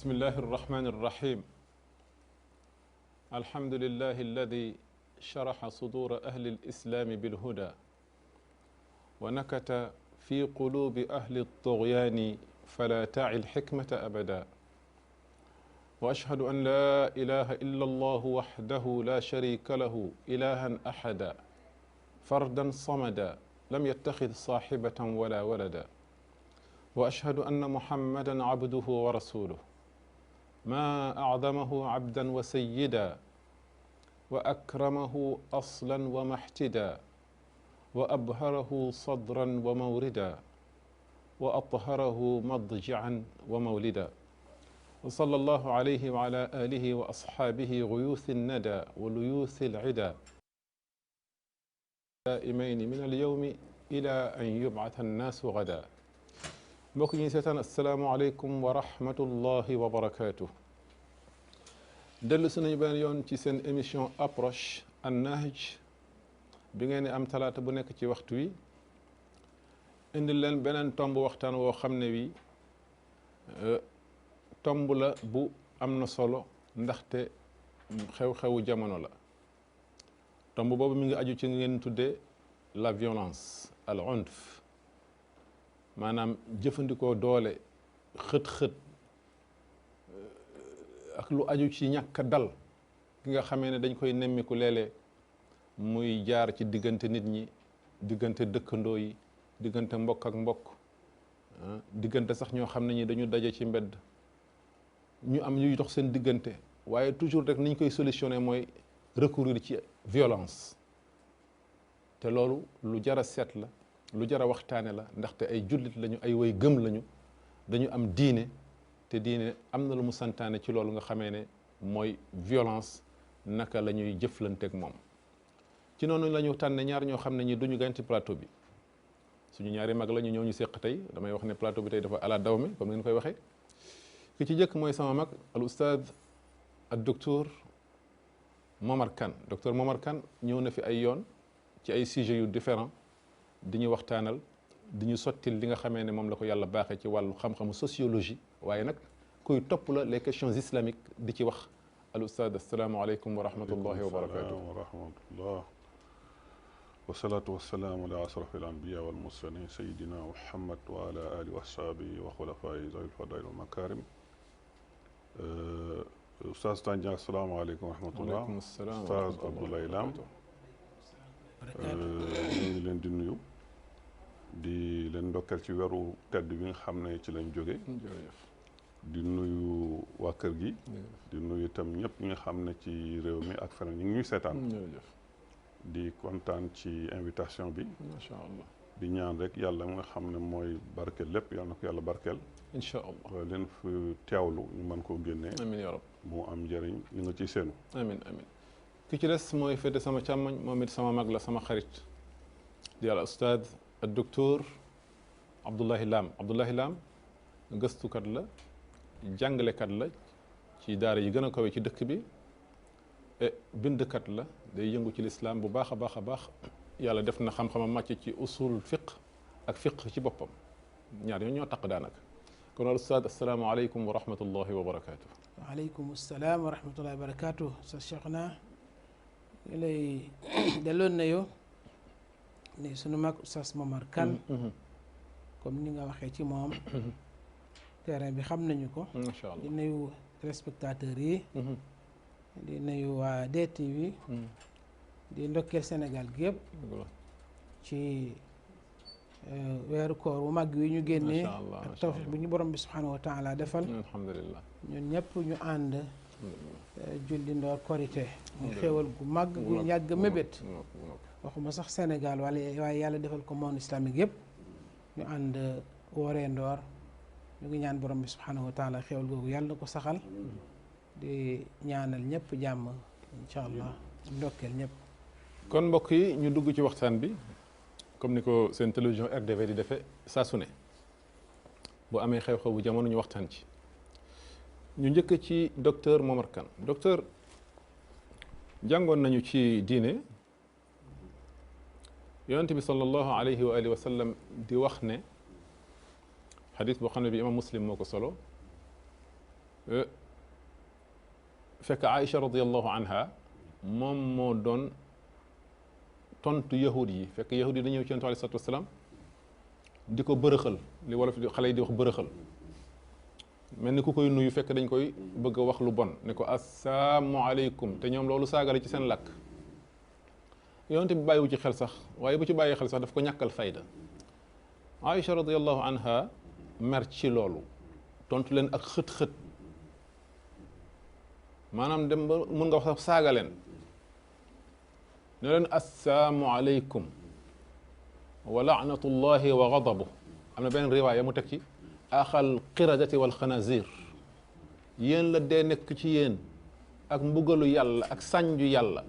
بسم الله الرحمن الرحيم الحمد لله الذي شرح صدور أهل الإسلام بالهدى ونكت في قلوب أهل الطغيان فلا تعي الحكمة أبدا وأشهد أن لا إله إلا الله وحده لا شريك له إلها أحدا فردا صمدا لم يتخذ صاحبة ولا ولدا وأشهد أن محمدا عبده ورسوله ما أعظمه عبدا وسيدا وأكرمه أصلا ومحتدا وأبهره صدرا وموردا وأطهره مضجعا ومولدا وصلى الله عليه وعلى آله وأصحابه غيوث الندى وليوث العدا دائمين من اليوم إلى أن يبعث الناس غدا mbokk ñi seetaan asalaamualeykum wa rahmatullahi wa barakaatu. dellu si nañu benn yoon ci seen émission approche an-Nahj bi ngeen di am talaata bu nekk ci waxtu wi indil leen beneen tomb waxtaan woo xam ne wi tomb la bu am na solo ndaxte xew-xewu jamono la. tomb boobu mi ngi aju ci ngeen tuddee la violence al unf maanaam jëfandikoo doole xët-xët ak lu aju ci ñàkk dal ki nga xamee ne dañ koy nemmiku léeg-léeg muy jaar ci diggante nit ñi, diggante dëkkandoo yi, diggante mbokk ak mbokk, diggante sax ñoo xam ne ñi dañu daje ci mbedd ñu am ñuy dox seen diggante waaye toujours rek niñ koy solutionné mooy recourir ci violence. te loolu lu jar a seet la, lu jar a waxtaane la, ndaxte ay jullit lañu, ay way gëm lañu, dañu am diine, te diine am na lu mu santaane ci loolu nga xamee ne mooy violence naka la ñuy jëflanteeg moom. ci noonu la ñu tànne ñaar ñoo xam ne ñi duñu gan ci plateau bi, suñu ñaari mag la ñu ñëw ñu seq tey. damay wax ne plateau bi tey dafa ala daw mi comme ni ngeen koy waxee. ki ci jëkk mooy sama mag al ustaad al docteur Momar Kane. docteur Momar Kane ñëw na fi ay yoon ci ay sujets yu différents di ñu waxtaanal, di ñu sottil li nga xamee ne moom la ko yàlla baaxee ci wàllu xam-xamu sociologie, waaye nag kuy topp la les questions islamiques di ci wax. al ustaad asalaamaaleykum wa rahmatullahi wa barakatuh. wa rahmatullah wasalaatu wasalaamu ala asrafi al anbiya wal mursalin sayidina muhammad wa ala alihi wa ashabihi wa xulafaa'i zawil fadail wal makarim. ustaaz Tandiang asalaamaaleykum wa rahmatullah. waaleykum salaam ustaaz Abdoulaye Lam ñu ngi leen di nuyu, di leen ndokkeel ci weeru tedd bi nga xam ne ci lañ jóge. di nuyu waa kër gi, di nuyu itam ñëpp ñi nga xam ne ci réew mi ak feneen ñu ngi ñuy seetaan. di kontaan ci invitation bi. macha allah. di ñaan rek yàlla nga xam ne mooy barkeel lépp yàlla na ko yàlla barkeel. incha allah leen fi teewlu ñu mën koo génnee. amiin yaa rab. mu am njëriñ li nga ciy séenu. amiin amiin. ki ci des mooy féete sama càmmoñ, moom it sama mag la, sama xarit, di al ustaad al docteur Abdoulaye Lam. Abdoulaye Lam gëstukat la, jàngalekat la ci daara yi gën a kawe ci dëkk bi, bindkat la, day yëngu ci lislaam bu baax a baax a baax. yàlla def na xam-xamam màcc ci usul fiq ak fiq ci boppam, ñaar ñoo ñoo taq daanaka. kon al ustaad asalaamaaleykum wa rahmatullahi wa barakaatu. waaleykum salaam wa rahmatullahi wa barakaatu. sa Cheikhna ngi lay delloon na yow ni sunu mag Oustaz Momar Kane. comme ni nga waxee ci moom terrain bi xam nañu ko. macha allah. di nuyu téléspectateurs yi. di nuyu waa DTV. di ndokkeel Sénégal gi yëpp ci weeru koor bu mag wi ñu génnee ak tawfiq bi ñu borom bi subhanahu wa taala defal. alhamdulillah. ñun ñëpp ñu ànd julli ndoor korité mu xéewal gu mag gu yàgg mébét. waxuma sax Sénégal waaye yàlla defal ko monde islamique yëpp ñu ànd wooree ndoor. ñu ngi ñaan borom bi subhanahu wa taala xéewal googu yàlla na ko saxal. di ñaanal ñëpp jàmm incha allah ndokkeel ñëpp. kon mbokk yi ñu dugg ci waxtaan bi comme ni ko seen télévision RDV di defee saa su ne bu amee xew-xew bu jamono ñu waxtaan ci. ñu njëkk ci docteur Momar Kane. docteur, jàngoon nañu ci diine yonent bi sallallahu alayhi wa alihi wa sallam di wax ne xadis boo xam ne bi imam muslim moo ko solo fekk Aïcha radiyallahu anha moom moo doon tontu yahud yi fekk yahud yi dañu ñëw ci Yonent bi alayhi salaatu wasalaam di ko bërëxal li wolof xale yi di wax bërëxal mel ni ku koy nuyu fekk dañ koy bëgg a wax lu bon ne ko assalaamu aleykum te ñoom loolu saagale ci seen làkk Yonent bi bàyyiwu ci xel sax waaye bu ci bàyyi xel sax daf ko ñàkkal fayda Aïcha radiyallahu anha mer ci loolu tontu leen ak xët-xët maanaam dem ba mun nga wax sax saaga leen ne leen assalaamu aleykum wa laanatullahi wa gadabu am na benn riwaaya mu teg ci axal qiradati wal xanazir yéen la dee nekk ci yéen ak mbugalu yàlla ak sànju yàlla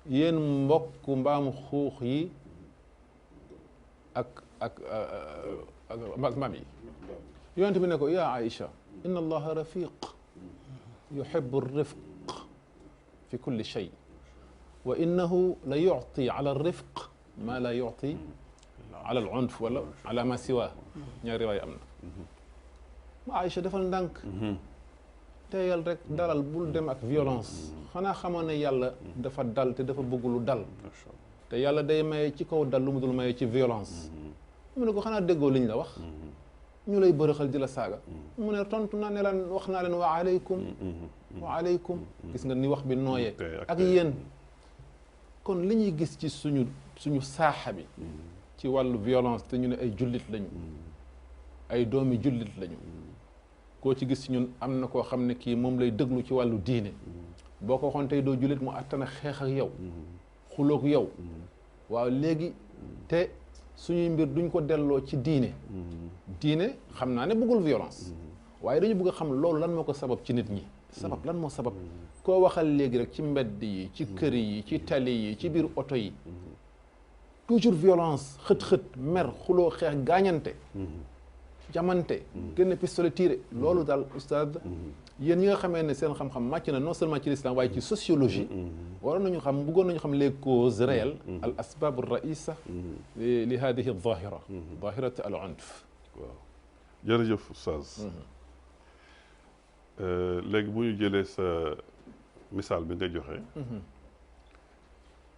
yéen mbokk mbaam xuux yi ak mbaam yi yonent bi ne ko yaa Aïcha inna allaha rafiq yuhibbu rifq fi kulli shay wa innahu la yuti ala rifq ma la yuti ala al unf wala ala ma siwa ñaari riwaaya am na ma Aïcha defal ndànk teeyal rek dalal bul dem ak violence xanaa xamoon ne yàlla dafa dal te dafa bëgg lu dal te yàlla day maye ci kaw dal lu mu dul maye ci violence mu ne ko xanaa déggoo liñ la wax ñu lay bërëxal di la saaga mu ne tontu naa ne leen wax naa leen wa aleykum wa aleykum gis nga ni wax bi nooyee ak yéen kon li ñuy gis ci suñu saaxa bi ci wàllu violence te ñu ne ay jullit lañu ay doomi jullit lañu koo ci gis ci ñun am na koo xam ne kii moom lay dëglu ci wàllu diine boo ko waxoon tey doo jullit mu attana xeex ak yow xuloog yow waaw léegi te suñuy mbir duñ ko delloo ci diine diine xam naa ne bëggul violence waaye dañu bëgg a xam loolu lan moo ko sabab ci nit ñi sabab lan moo sabab koo waxal léegi rek ci mbedd yi ci kër yi ci tali yi ci biir oto yi toujours violence xët-xët mer xuloo xeex gaañante jamante génn pistolet tiré loolu daal oustaz yéen ñi nga xamee ne seen xam-xam màcc na non seulement ci l'islam waaye ci sociologie waroon nañu xam bëggoon nañu xam les causes réelles al asbab raïsa li hadihi zahira zahirat al unf waaw jërëjëf oustaz léegi bu ñu jëlee sa misaal bi nga joxe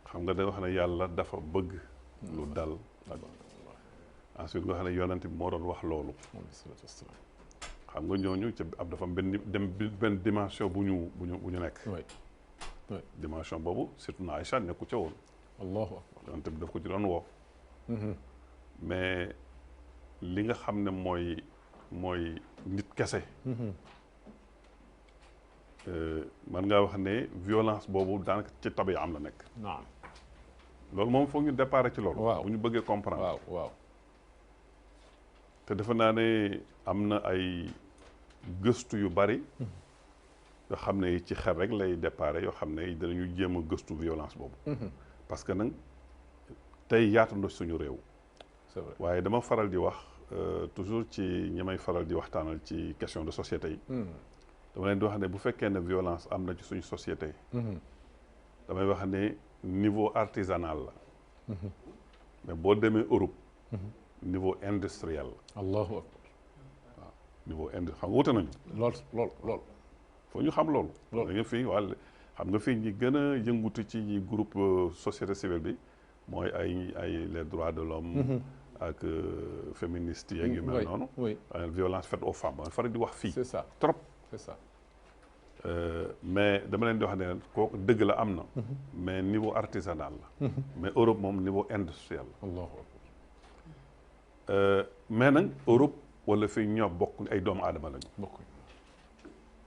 xam nga da wax ne yàlla dafa bëgg lu dal ensuite nga xam ne yonent bi moo doon wax loolu xam nga ñooñu ci ab dafa benn dimension bu ñu nekk dimension boobu surtout na Aïcha nekku ca woon allahu akbar yonent bi daf ko ci doon woo mais li nga xam ne mooy nit kese man ngaa wax ne violence boobu daanaka ci tabi am la nekk naam loolu moom foog ñu départ ci loolu waaw bu ñu bëggee comprendre waaw te defe naa ne am na ay gëstu yu bari yoo xam ne ci xel rek lay déparé yoo xam ne danañu jéem a gëstu violence boobu parce que nag tey yaatu na suñu réew c'est vrai waaye dama faral di wax toujours ci ñi may faral di waxtaanal ci question de société yi dama leen di wax ne bu fekkee ne violence am na ci suñu société damay wax ne niveau artisanal la mais boo demee Europe niveau industriel la allahu akbar waaw niveau industriel xam nga wute nañu lool foo ñu xam loolu da nga fii wàll xam nga fii ñi gën a yëngutu ci groupe société civile bi mooy ay les droits de l'homme ak féministes yeeg yu mel noonu violence faite aux femmes ba faral di wax fii c'est ça trop c'est ça mais dama leen di wax ne kooku dëgg la am na mais niveau artisanal la mais Europe moom niveau industriel la allahu akbar mais nag Europe wala fii ñoo bokk ay doomu aadama lañu bokk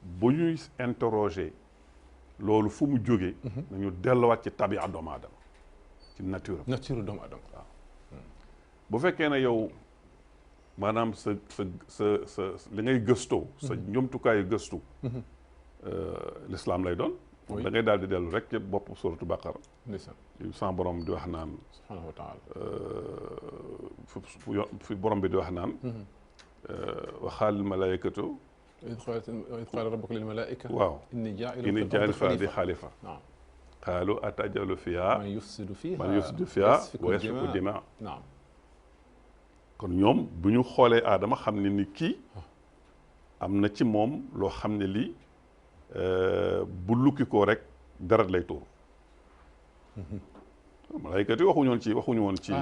bu ñuy interroger loolu fu mu jógee nañu delluwaat ci tabia doomu aadama ci nature doomu aadama waaw bu fekkee ne yow maanaam sa li ngay gëstoo sa njumtukaayu gëstu l'islam lay doon da ngay daal di dellu rek ci bopp suratu Baqara sans borom di wax naan subhanahu wa taala fi borom bi di wax naan wa xaalil malaikatu id qaala rabbuka lil malaika waaw inni jaa'ilun fil ardi xalifa qaalu atajalu fiha man yufsidu fiha wa yasfiku dima naam kon ñoom bu ñu xoolee aadama xam ne ni kii am na ci moom loo xam ne lii bu lukki ko rek deret lay tuur malaaykat yi waxuñu woon ci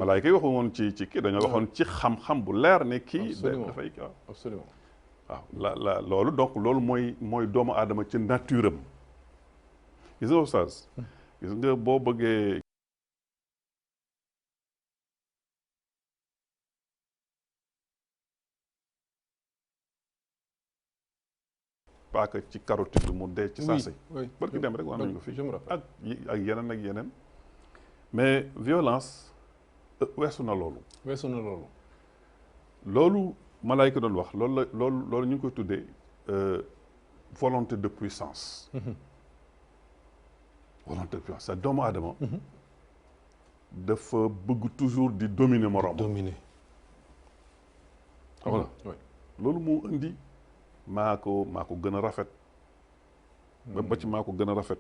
malaaykat yi waxuñu woon ci kii dañoo waxoon ci xam-xam bu leer ne kii dafay waaw absolument waaw loolu donc loolu mooy doomu aadama ci nature am gis nga oustaz gis nga boo bëggee paaka ci carotide bi mu dee ci saasa yi barki dem rek wax nañu ko fii ak yeneen mais violence weesu na loolu loolu malaayka doon wax loolu ñu ngi koy tuddee volonté de puissance volonté de puissance c'est doomu aadama dafa bëgg toujours di dominer moroom xam nga loolu moo indi maa ko gën a rafet ba ci maa ko gën a rafet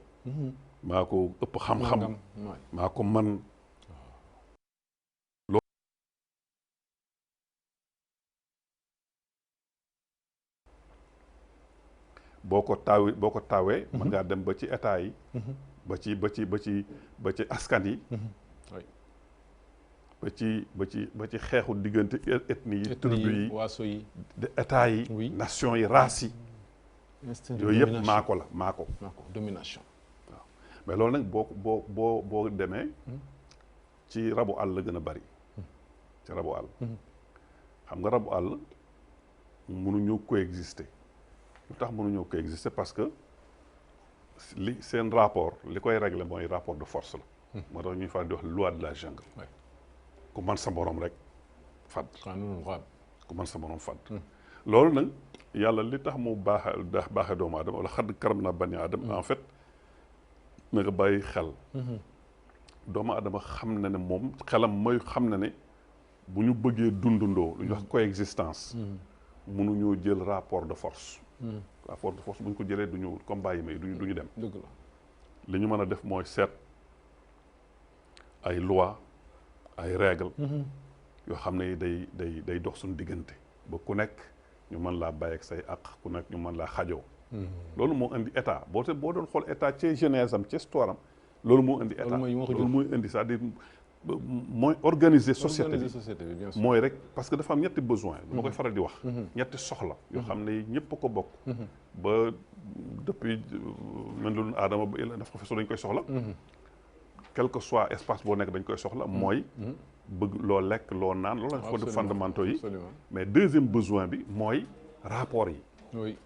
maa ko ëpp xam-xam maa ko man boo ko taawee mën ngaa dem ba ci état yi ba ci askan yi ba ci xeexu diggante ethnie yi tribu yi waaso yi état yi nation yi race yi yooyu yëpp maa ko domination waaw mais loolu nag boo demee ci rabu àll la gën a bari ci rabu àll xam nga rabu àll mënuñu coexister lu tax mënuñoo coexister parce que li seen rapport li koy régler mooy rapport de force la moo tax ñuy faral di wax loi de la jungle ku man sa borom rek fad ku man sa borom fad loolu nag yàlla li tax mu baaxe doomu aadama wala xadd karam na bani aadama en fait na nga bàyyi xel doomu aadama xam na ne moom xelam mooy xam na ne bu ñu bëggee dundundoo lu ñuy wax coexistence mënuñoo jël rapport de force rapport de force bu ñu ko jëlee duñu comme bàyyi may duñu dem dëgg la li ñu mën a def mooy seet ay loi ay règle yoo xam ne day dox suñu diggante ba ku nekk ñu mën laa bàyyi ak say àq ku nekk ñu mën laa xajoo loolu moo indi état boo doon xool état ci genèse am ci histoire am loolu moo indi état loolu mooy indi c'est-à-dire mooy organiser société bi bien sûr mooy rek parce que dafa am ñetti besoin dama koy faral di wax ñetti soxla yoo xam ne ñëpp a ko bokk ba depuis man loolu aadama ba daf ko feso dañ koy soxla quel que soit espace boo nekk dañ koy soxla mooy bëgg loo lekk loo naan loolu lañ ko def fondamentaux yi mais deuxième besoin bi mooy rapport yi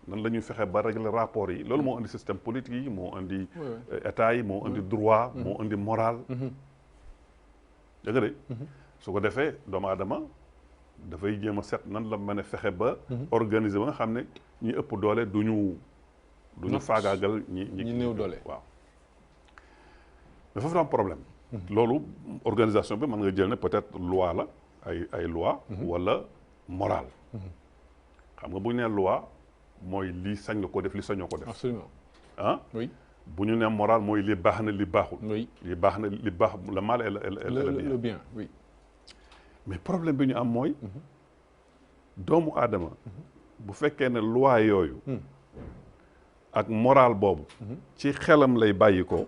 nan la ñuy fexe ba régler rapport yi loolu moo indi système politique yi moo indi état yi moo indi droit moo indi moral dëgg de su ko defee doomu aadama dafay jéem a set nan la mën a fexe ba organiser ba nga xam ne ñi ëpp doole duñu faagaagal ñi néew doole waaw mais foofu am problème loolu organisation bi mën nga jël ne peut-être loi la ay loi wala morale xam nga bu ñu nee loi mooy lii sañ nga ko def li sañoo ko def absolument oui bu ñu nee moral mooy li baax na li baaxul li baax na li baax le mal et le bien oui mais problème bi ñu am mooy doomu aadama bu fekkee ne loi yooyu ak moral boobu ci xelam lay bàyyi ko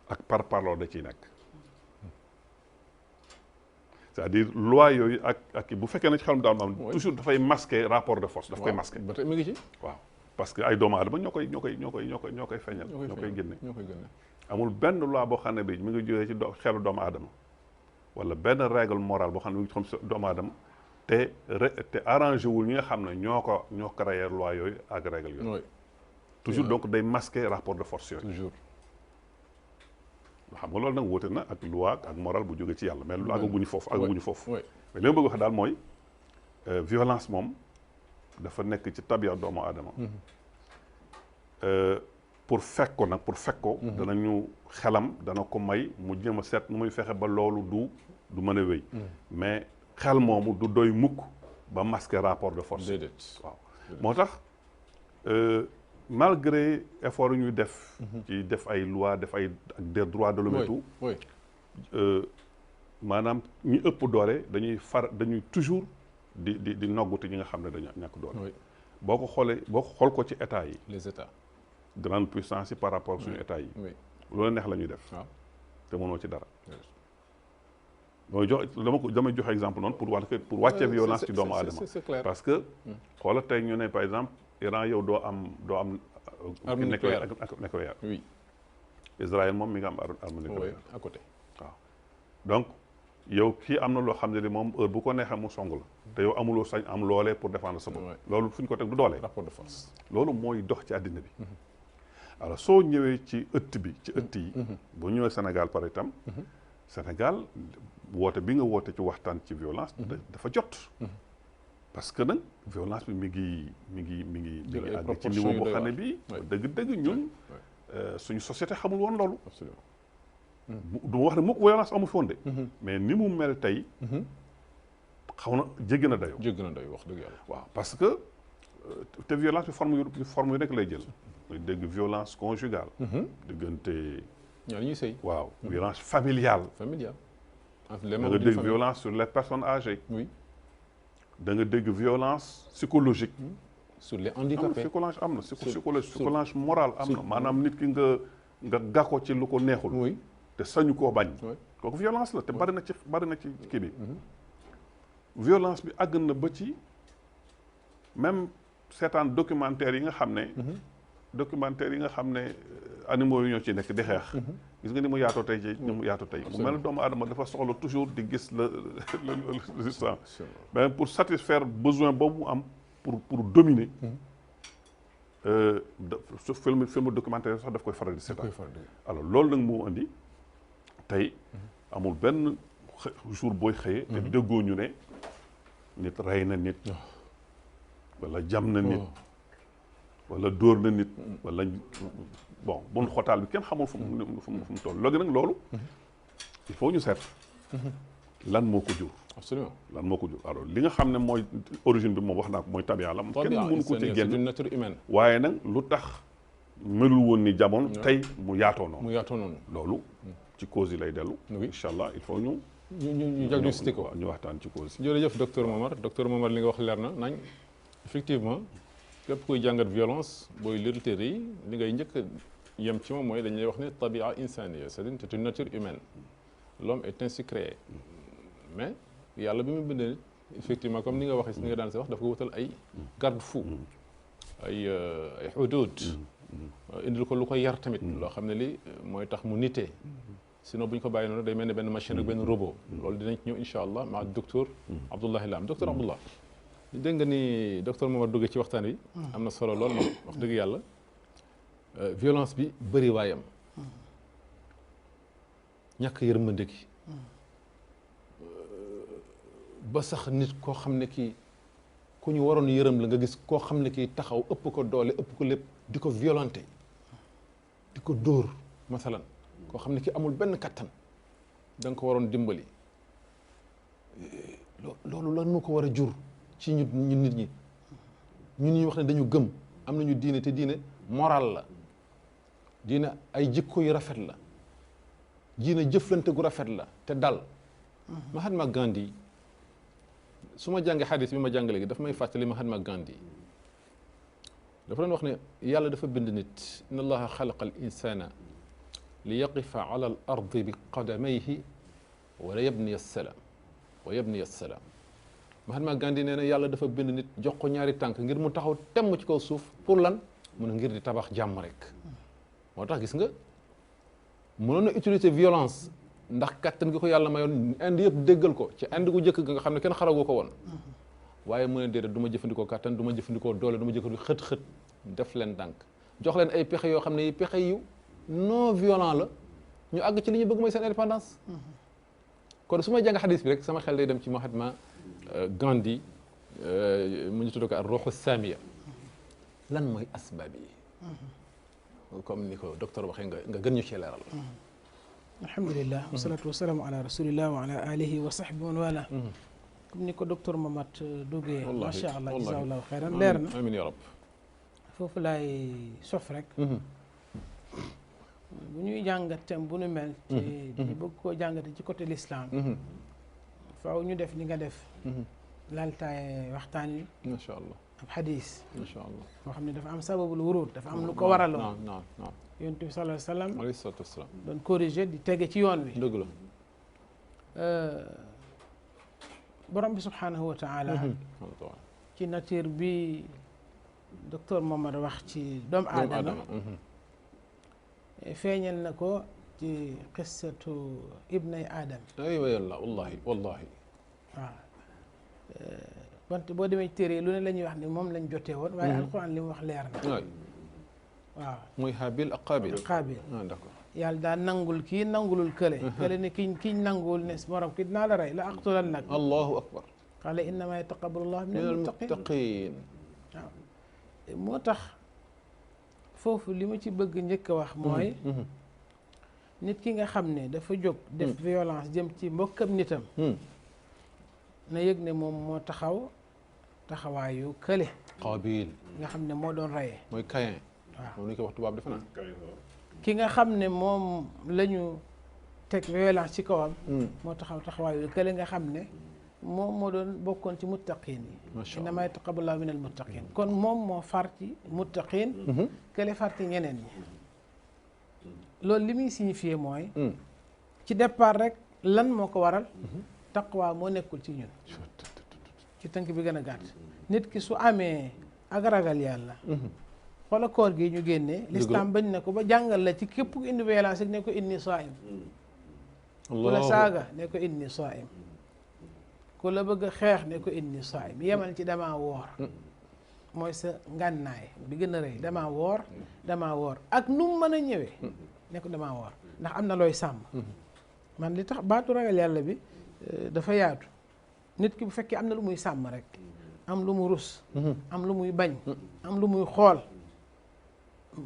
ak parparloo da ciy nekk c'est-à-dire loi yooyu ak bu fekkee ne ci xelam daal am toujours dafay masquer rapport de force daf koy masquer ba tey mi ngi ci waaw parce que ay doomu aadama ñoo koy feeñal ñoo koy génne amul benn loi boo xam ne bi mi ngi jógee ci xelu doomu aadama wala benn règle morale boo xam ne mi ngi xam si doomu aadama te arrangé wul ñi nga xam ne ñoo créé loi yooyu ak règle yooyu toujours donc day masquer rapport de force yooyu toujours xam nga loolu nag wóote na ak loi ak morale bu jógee ci yàlla mais lu àggaguñu foofu mais li ma bëgg wax daal mooy violence moom dafa nekk ci tabiya doomu aadama pour fekk ko danañu xelam dana ko may mu jëm a seet nu muy fexe ba loolu du mën a wéy mais xel moomu du doy mukk ba masquer rapport de force waaw moo tax malgré effort yu ñuy def ci def ay loi def ay ak des droits de l'homme et tout maanaam ñi ëpp doole dañuy toujours di nogguti ñi nga xam ne dañu ñàkk doole. boo ko xoolee xool ko ci état yi. les états. grande puissance yi par rapport ak suñu état yi. loolu neex la ñuy def. waaw te mënoo ci dara. damay joxe exemple noonu pour wàccee violence ci doomu aadama. c'est clair parce que xoola tey ñu ne par exemple Iran yow doo am arme nucléaire nucléaire. oui. Israël moom mi nga am arme nucléaire. à côté. waaw donc yow kii am na loo xam ne moom heure bu ko neexee mu song la. te yow amuloo sañ am loolee pour défendre sa bopp. loolu fu ñu ko teg du doole. rapport de force. loolu mooy dox ci àddina bi. alors soo ñëwee ci ëtt yi. bu ñëwee Sénégal par itam. Sénégal woote bi nga woote ci waxtaan ci violence. dafa jot. parce que nag violence bi mi ngi àgg ci niveau boo xam ne bii. dëgg-dëgg ñun. suñu société xamul woon loolu. absolument. du ma wax ne mukk violence amu fi woon de. mais ni mu mel tey. xaw na jéggi na dayoo. jéggi na dayoo wax dëgg yàlla. waaw parce que te violence bi forme yu nekk lay jël. muy dégg violence conjugale. diggante. ñaar ñuy sëy. waaw violence familiale. familiale. da nga dégg violence sur les personnes âgées. oui. da nga dégg violence psychologique. sur les handicapés am na psychologie morale am na maanaam nit ki nga gàkko ci lu ko neexul. oui. te sañu koo bañ. kooku violence la te bari na ci kii bi. violence bi àgg na ba ci même seetaan documentaire yi nga xam ne. documentaire yi nga xam ne animaux yi ñoo ci nekk di xeex. gis nga ni mu yaatoo tey mu mel ne doomu aadama dafa soxla toujours di gis le résistance. mais pour satisfaire besoin boobu mu am pour dominer. film documentaire sax daf koy faral di seetaan. alors loolu nag moo indi tey amul benn jour booy xëyee. te déggoo ñu ne nit rey na nit. wala jam na nit. wala dóor na nit. wala bon bun xotaal bi kenn xamul fu mu toll léegi nag loolu. il faut ñu seet. lan moo ko jur. absolument lan moo ko jur alors li nga xam ne mooy origine bi moom wax naa ko mooy tabia la. kenn mënu ko ci génn c'est une nature humaine. waaye nag lu tax melul woon ni jamono. tey mu yaatoo noonu. loolu ci cause yi lay dellu. incha allah il faut ñu diagnostiqué ko. ñu waxtaan ci cause yi. jërëjëf docteur Momar li nga wax leer na nañ effectivement képp kuy jàngat violence booy lire téere yi li ngay njëkk yem ci moom mooy dañuy wax ne tabia insaniya c'est une nature humaine. L'homme est ainsi créé mais yàlla bi mu bindee nit effectivement comme ni nga waxee si ni nga daan si wax dafa ko wutal ay garde-fou ay xuduud indil ko lu ko yar tamit loo xam ne li mooy tax mu nitee sinon bu ñu ko bàyyi noonu day mel ne benn machine ak benn robot loolu dinañ ci ñëw incha allah ma docteur Abdoulaye Lam docteur Abdoulah dégg nga ni docteur Momar duggee ci waxtaan wi am na solo lool moom wax dëgg yàlla violence bi bëri waayam ñàkk yërmande gi ba sax nit koo xam ne kii ku ñu waroon yërëm la nga gis koo xam ne kii taxaw ëpp ko doole ëpp ko lépp di ko violenté di ko dóor masalan koo xam ne kii amul benn kattan da nga ko waroon dimbali loolu lan moo ko war a jur ci ñu nit ñi ñun ñu wax ne dañu gëm am nañu diine te diine moral la diine ay jikko yu rafet la diine jëflante gu rafet la te dal Mahatma Gandhi su ma jàngee xadis bi ma jàng léegi dafa may fàttali Mahatma Gandhi dafa doon wax ne yàlla dafa bind nit inna allaha xalaqa al insana li yaqifa ala al ardi bi qadamayhi wala yabniya salaam wa yabniya salaam Mahatma Gandhi nee na yàlla dafa bind nit jox ko ñaari tànk ngir mu taxaw temm ci kaw suuf pour lan mu ne ngir di tabax jàmm rek moo tax gis nga mënoon na utiliser violence ndax kattan gi ko yàlla mayoon indi yëpp déggal ko ci indi gu jëkk ga nga xam ne kenn xaragu ko woon waaye mu ne déedéet du ma jëfandikoo kattan du ma jëfandikoo doole du ma jëfandikoo xët-xët def leen dànk jox leen ay pexe yoo xam ne pexe yu non violent la ñu àgg ci li ñu bëgg mooy seen indépendance kon su may jàng xadis bi rek sama xel day dem ci Mahatma Gandhi mu ñu tudd ko ak ruuxu saamiya lan mooy asbaab yi comme ni ko docteur waxee nga gën ñu ci leeral alhamdulilah wasalaatu wasalaamu ala rasulillah wa ala alihi wa sahbi man wala comme ni ko docteur Mamat duggee macha allah jazakallahu xeyran leer na amiin ya rab foofu laay sof rek bu ñuy jàngat thème bu nu mel te di bëgg koo jàngate ci côté l'islam faaw ñu def li nga def laltaaye waxtaan wi macha allah ab xadis macha allah boo xam ne dafa am sababul wurud dafa am lu ko waraloon naam naam yonent bi sallallahu alayhi wa sallam alayhi salaatu wasalaam doon corriger di tege ci yoon wi dëgg la borom bi subhaanahu wa taala ci nature bi docteur Mohamed wax ci doomu aadama feeñal na ko ci qissatu ibnay aadam aywa yàlla wallahi wallahi waaw wante boo demee téere lu ne la ñuy wax ni moom lañ jotee woon waaye alquran li mu wax leer na waaw mooy Haabil ak Qaabil d'accord yàlla daa nangul kii nangulul kële kële ne kiñ nanguwul ne morom ki dinaa la rey la aqtulan nag allahu akbar qaala innama yataqabbalu llahu min almuttaqin waaw moo tax foofu li ma ci bëgg njëkk a wax mooy nit ki nga xam ne dafa jóg def violence jëm ci mbokkam nitam na yëg ne moom moo taxawaayu kële Qaabil nga xam ne moo doon reyee mooy Caïn waaw moom ni ko wax tubaab defe naa ki nga xam ne moom la ñu teg violence ci kawam moo taxawaayu kële nga xam ne moom moo doon bokkoon ci muttaqin yi innamaa yataqabbalu llaahu minal muttaqin kon moom moo far ci muttaqin kële far ci ñeneen ñi loolu li muy signifié mooy ci départ rek lan moo ko waral taqwa moo nekkul ci ñun ci tënk bi gën a gàtt nit ki su amee ak ragal yàlla xoola koor gi ñu génnee l'islam bañ na ko ba jàngal la ci képp ku indi violence ne ko inni saa'im ku la saaga ne ko inni saa'im ku la bëgg a xeex ne ko inni saa'im yemal ci damaa woor mooy sa ngànnaay bi gën a rëy damaa woor ak nu mu mën a ñëwee ne ko damaa woor ndax am na looy sàmm man li tax baatu ragal yàlla bi dafa yaatu nit ki bu fekkee am na lu muy sàmm rek am lu mu rus am lu muy bañ am lu muy xool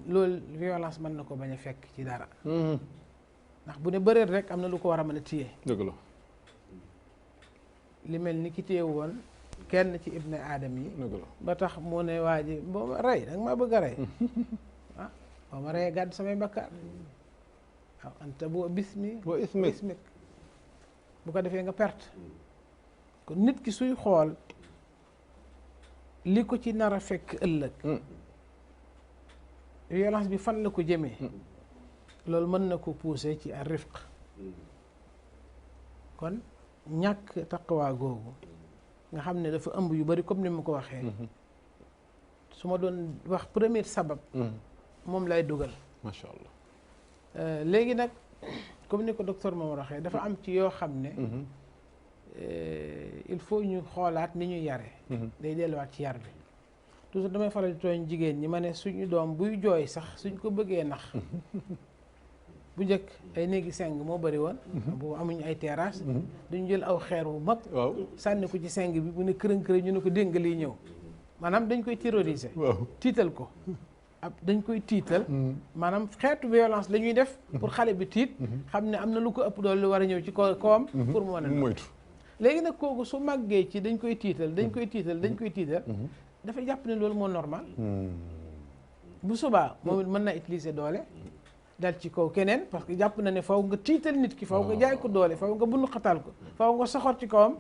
loolu violence mën na ko bañ a fekk ci dara ndax bu ne bëreet rek am na lu ko war a mën a téye dëgg la li mel ni ki téye woon kenn ci ibne aadam yi dëgg la ba tax mu ne waa ji boo ma rey danga maa bëgg a rey ah boo ma reyee gàdd samay bakkaar waaw anta bu bismi wa ismik bu ko defee nga perte kon nit ki suy xool li ko ci nar a fekk ëllëg violence bi fan la ko jëmee loolu mën na ko pousser ci ar rifq kon ñàkk taqwa googu nga xam ne dafa ëmb yu bari comme ni ma ko waxee su ma doon wax premier sabab moom lay dugal macha allah léegi nag comme ni ko docteur moom waxee dafa am ci yoo xam ne il faut ñu xoolaat ni ñu yare day delluwaat ci yar bi toujours damay faral di tooñ jigéen ñi ma ne suñu doom buy jooy sax suñ ko bëggee nax bu njëkk ay néegi seng moo bëri woon boobu amuñu ay terrasse duñu jël aw xeer wu mag sànni ko ci seng bi bu ne kërën ñu ne ko dégg lii ñëw maanaam dañ koy terroriser tiital ko dañ koy tiital maanaam xeetu violence la ñuy def pour xale bi tiit xam ne am na lu ko ëpp doole lu war a ñëw ci kawam pour mu mën a moytu léegi nag kooku su màggee ci dañ koy tiital dafa jàpp ne loolu moo normal bu subaa moom it mën na utiliser doole dal ci kaw keneen parce que jàpp na ne faw nga tiital nit ki faw nga jaay ko doole faw nga bundu xatal ko faw nga soxor ci kawam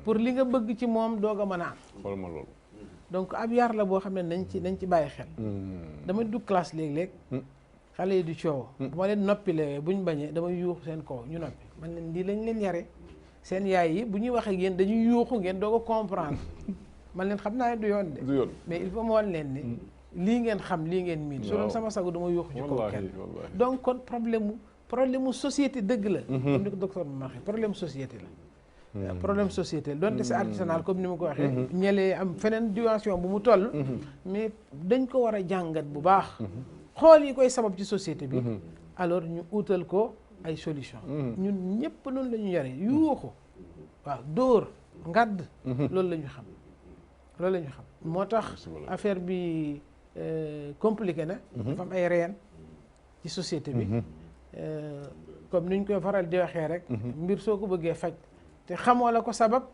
pour li nga bëgg ci moom doog a mën a am xool ma loolu donc ab yar la boo xam ne nañ ci bàyyi xel dama dugg classe léeg-léeg xale yi di coow bu ma leen noppilee buñ bañee damay yuuxu seen kaw ñu noppi man leen lii lañ leen yare seen yaay yi bu ñuy wax ak yéen dañuy yuuxu ngeen doog a comprendre man leen xam naa ne du yoon de mais il faut ma wan leen ni lii ngeen xam lii ngeen miin su doon sama sago dama yuuxu ci kaw kenn donc kon problème mu société dëgg la comme ni ko docteur ma waxee problème société la problème société donte c'est artisanal comme ni ma ko waxee ñelee am feneen dimension bu mu toll mais dañ ko war a jàngat bu baax xool yi koy sabab ci société bi alors ñu utal ko ay solution ñun ñëpp noonu la ñu yare yuuxu waaw dóor ngadd loolu la ñu xam moo tax affaire bi compliqué na dafa am ay reen ci société bi comme ni ñu koy faral di waxee rek mbir soo ko bëggee faj te xamoo la ko sabab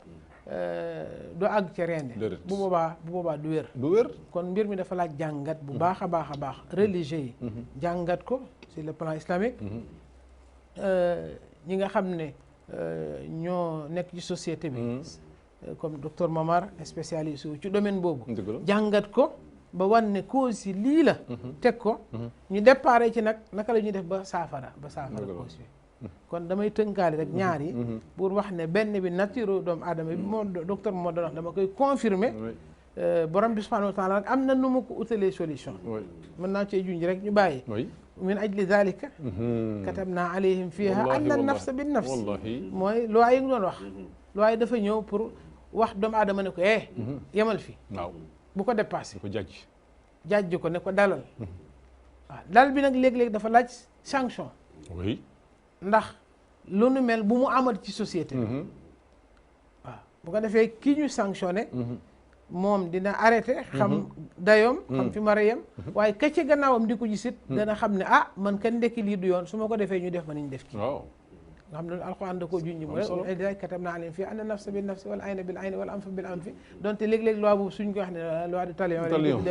doo àgg ca reen bu boobaa du wér kon mbir mi dafa laaj jàngat bu baax a baax religieux yi jàngat ko sur le plan islamique ñi nga xam ne ñoo nekk ci société bi comme docteur Momar spécialiste wu ci domaine boobu dëgg la jàngat ko ba wan ne cause yi lii la teg ko ñu déparé ci nag naka la ñuy def ba saafara cause yi kon damay tënkaali rek ñaar yi pour wax ne benn bi nature doomu aadama bi moo docteur moo doon wax dama koy confirmer borom bi subhanahu wa taala nag am na nu mu ko utalee solution mën naa cee junj rek ñu bàyyi min ajli dalika katabna alayhim fiha anna nafsa bin nafs mooy loi yi nga doon wax loi yi dafa ñëw pour wax doomu aadama ne ko yemal fi waaw bu ko dépassé ko jàjj ko ne ko dalal waaw dal bi nag léeg-léeg dafa laaj sanction oui ndax lu nu mel bu mu amat ci société bi waaw bu ko defee kii ñu sanctionné moom dina arrêté xam dayoom xam fi ma reyam waaye ka ci gannaawam di ko gisit dana xam ne man kan ndekki lii du yoon su ma ko defee ñu def ma niñ def kii waaw nga xam ne alxuraan da koo junj mooy da katabna alayhim fii anna nafsa bin nafsi wal ayna bil ayni wal anfa bil anfi donte léeg-léeg loi boobu suñ ko wax ne loi de talion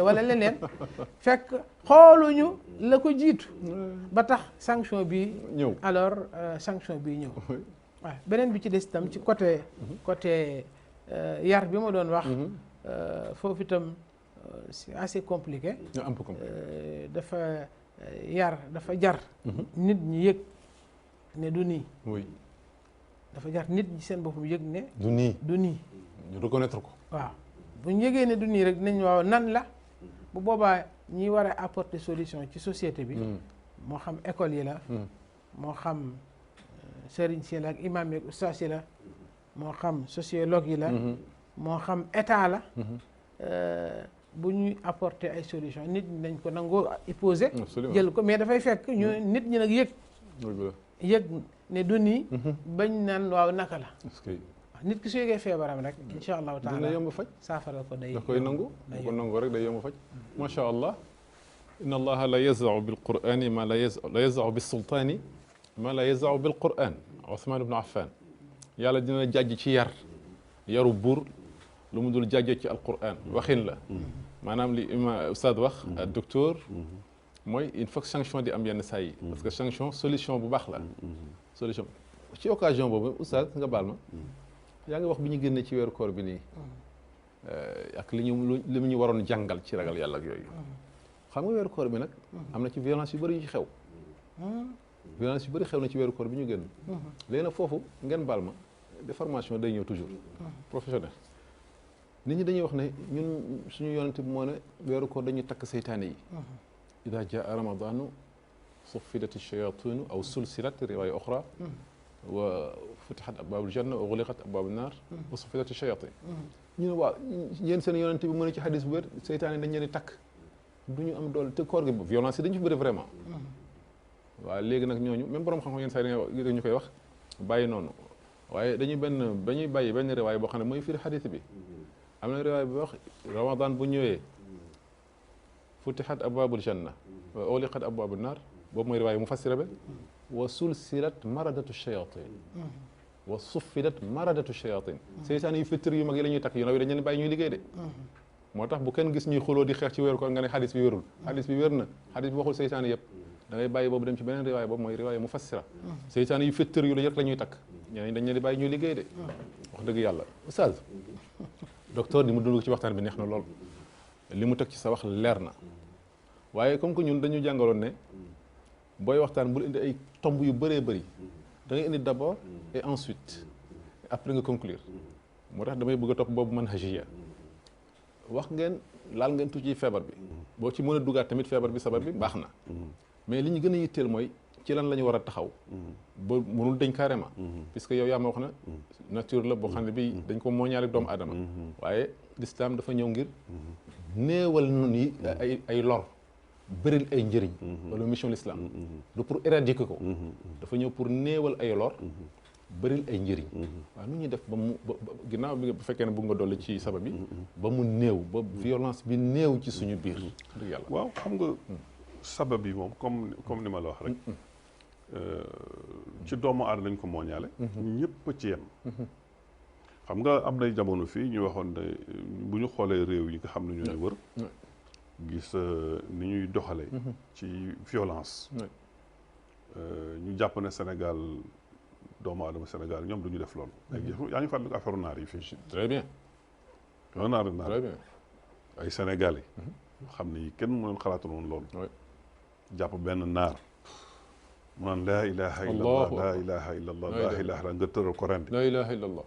wala leneen fekk xooluñu la ko jiitu ba tax sanction bi ñëw alors sanction bi ñëw waaw beneen bi ci des itam ci côté yar bi ma doon wax foofu itam c'est assez compliqué un peu compliqué dafa yar dafa jar nit ñi yëg ne du nii oui dafa jar nit ñi seen boppam yëg ne du nii ñu reconnaître ko waaw bu ñu yëgee ne du nii rek dinañ waaw nan la bu boobaa ñi war a apporter solution ci société bi moo xam école yi la moo xam sëriñ si la ak imam yi ak ustaas yi la moo xam sociologue yi la moo xam état la bu ñuy apporter ay solution nit ñi dañ ko nangoo imposer jël ko mais dafay fekk ñu nit ñi nag yëg ne du nii bañ naan waaw naka la nit ki su yëgee feebaram rek insha allahu taala dina yomb faj saafara ko day da koy nangu bu ko nangu rek day yomb faj macha allah inna allaha la yazau bil qurani ma la yazau bis sultaani ma la yazau bil quran Ousmane ibn Affan yàlla dina jàjj ci yaru buur lu mu dul jàjjee ci alquran waxin la maanaam li ima ustaad wax docteur mooy il faut que sanction di am yenn saa yi parce que sanction solution bu baax la solution ci occasion boobu ustaad nga baal ma yaa ngi wax bi ñu génnee ci weeru koor bi nii ak li mu ñu waroon jàngal ci ragal yàlla ak yooyu xam nga weeru koor bi nag am na ci violence yu bëri yu ci xew violence yu bëri xew na ci weeru koor bi ñu génn léegi nag foofu ngeen baal ma de formation day ñëw toujours professionnel nit ñi dañuy wax ne ñun suñu yonent bi moo ne weeru koor dañuy takk seytaane yi ida jaa ramadanu suffidat shayatinu aw sulsilat riwaaya oxra wa futihat abwaabul janna wa xuliqat abwaabu naar wa suffidat shayatin ñu ne waaw yéen seen yonent bi mu ne ci xadis bu wér seytaane dañ leen di takk du ñu am doole te koor gi violence yi dañu fi bëri vraiment waaw léegi nag ñooñu même borom xam-xam yenn saa yi dañu koy wax bàyyi noonu waaye dañuy bàyyi benn riwaay boo xam ne mooy firi xadis bi am na riwaay bi wax ramadan bu ñëwee futihat abwaabul janna wa ughliqat abwaabun naar boobu mooy riwaay mufassira bi wa sulsilat maradatu shayatin wa suffidat maradatu shayatin seytaan yu fittir yu mag yi la ñuy takk yu ndaw yi dañ leen bàyyi ñuy liggéey de moo tax bu kenn gis ñuy xuloo di xeex ci weeru koor nga ne xadis bi wérul xadis bi wér na xadis bi waxul seytaan yëpp da ngay bàyyi boobu dem ci beneen riwaay boobu mooy riwaay mufassira seytaan yu fittir yu rek la ñuy takk ñeneen dañ leen di bàyyi ñuy liggéey de wax dëgg yàlla oustaz docteur li mu dund ci waxtaan bi neex na lool li mu teg ci sa wax leer na waaye comme que ñun dañu jàngaloon ne booy waxtaan bul indi ay tomb yu bëree bëri da ngay indi d'abord et ensuite après nga conclure moo tax damay bëgg a topp boobu manhajiya wax ngeen laal ngeen tuuti ci feebar bi boo ci mën a dugaat tamit feebar bi sabar bi baax na mais li ñu gën a yitteel mooy ci lan la ñu war a taxaw ba mënul dañ carrément puisque yow yaa ma wax na nature la boo xam ne bi dañ ko mooñaale doomu aadama waaye l'islam dafa ñëw ngir néewal nun yi ay lor bëril ay njëriñ wala mission l'islam du pour éradiquer ko dafa ñëw pour néewal ay lor bëril ay njëriñ waaw nu ñuy def ba mu ginnaaw bi bu fekkee ne bëgg nga dolli ci sabab bi ba mu néew ba violence bi néew ci suñu biir dëgg yàlla waaw xam nga sabab yi moom comme ni ma la wax rek ci doomu aadama lañ ko mooñaale ñëpp ci yem xam nga am nay jamono fii ñu waxoon ne bu ñu xoolee réew yi nga xam ne ñoo ñu wër gis ni ñuy doxalee ci violence ñu jàpp ne Sénégal doomu aadama Sénégal ñoom du ñu def loolu. léegi yaa ngi fàttaliku affaire naar yi fii. très bien. naar très bien. ay Sénégalais. xam ne kenn mënoon xalaatu woon loolu. jàpp benn naar. mu naan laa ilaha illallah laa ilaha illallah laa ilaha illallah nga tëral ko rendi. laa ilaha illallah.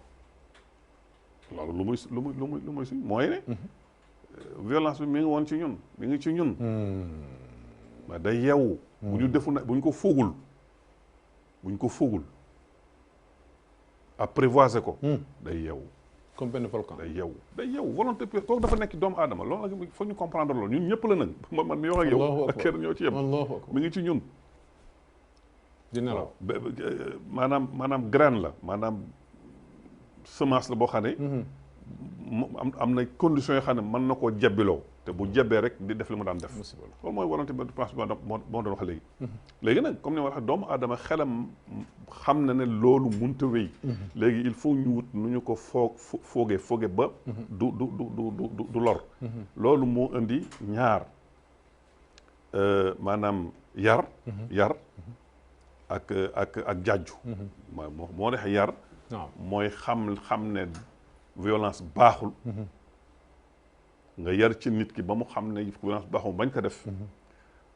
loolu lu muy si mooy ne. violence bi mi ngi woon ci ñun mi ngi ci ñun. mais day yeewu. bu ñu defu na bu ñu ko foogul. apprivoiser ko. day yeewu. comme benn volcan day yeewu volonté pure kooku dafa nekk doomu aadama loolu nag foog ñu comprendre loolu ñun ñëpp la nag man mi wax ak yow. ak kenn ñoo ci yem. mi ngi ci ñun. di nelaw maanaam graine la maanaam semence la boo xam ne. am na conditions yoo xam ne mën na koo jebbiloo te bu jebbee rek di def li mu daan def. loolu mooy volonté de pense moo doon wax léegi. léegi nag comme ni ma waxee doomu aadama xelam xam na ne loolu mënut a wéy. léegi il faut ñu wut nu ñu ko fooge ba. du lor. loolu moo indi ñaar maanaam yar. ak jàjju. moo tax yar. mooy xam ne violence baaxul. nga yar ci nit ki ba mu xam ne violence baaxul bañ ko def.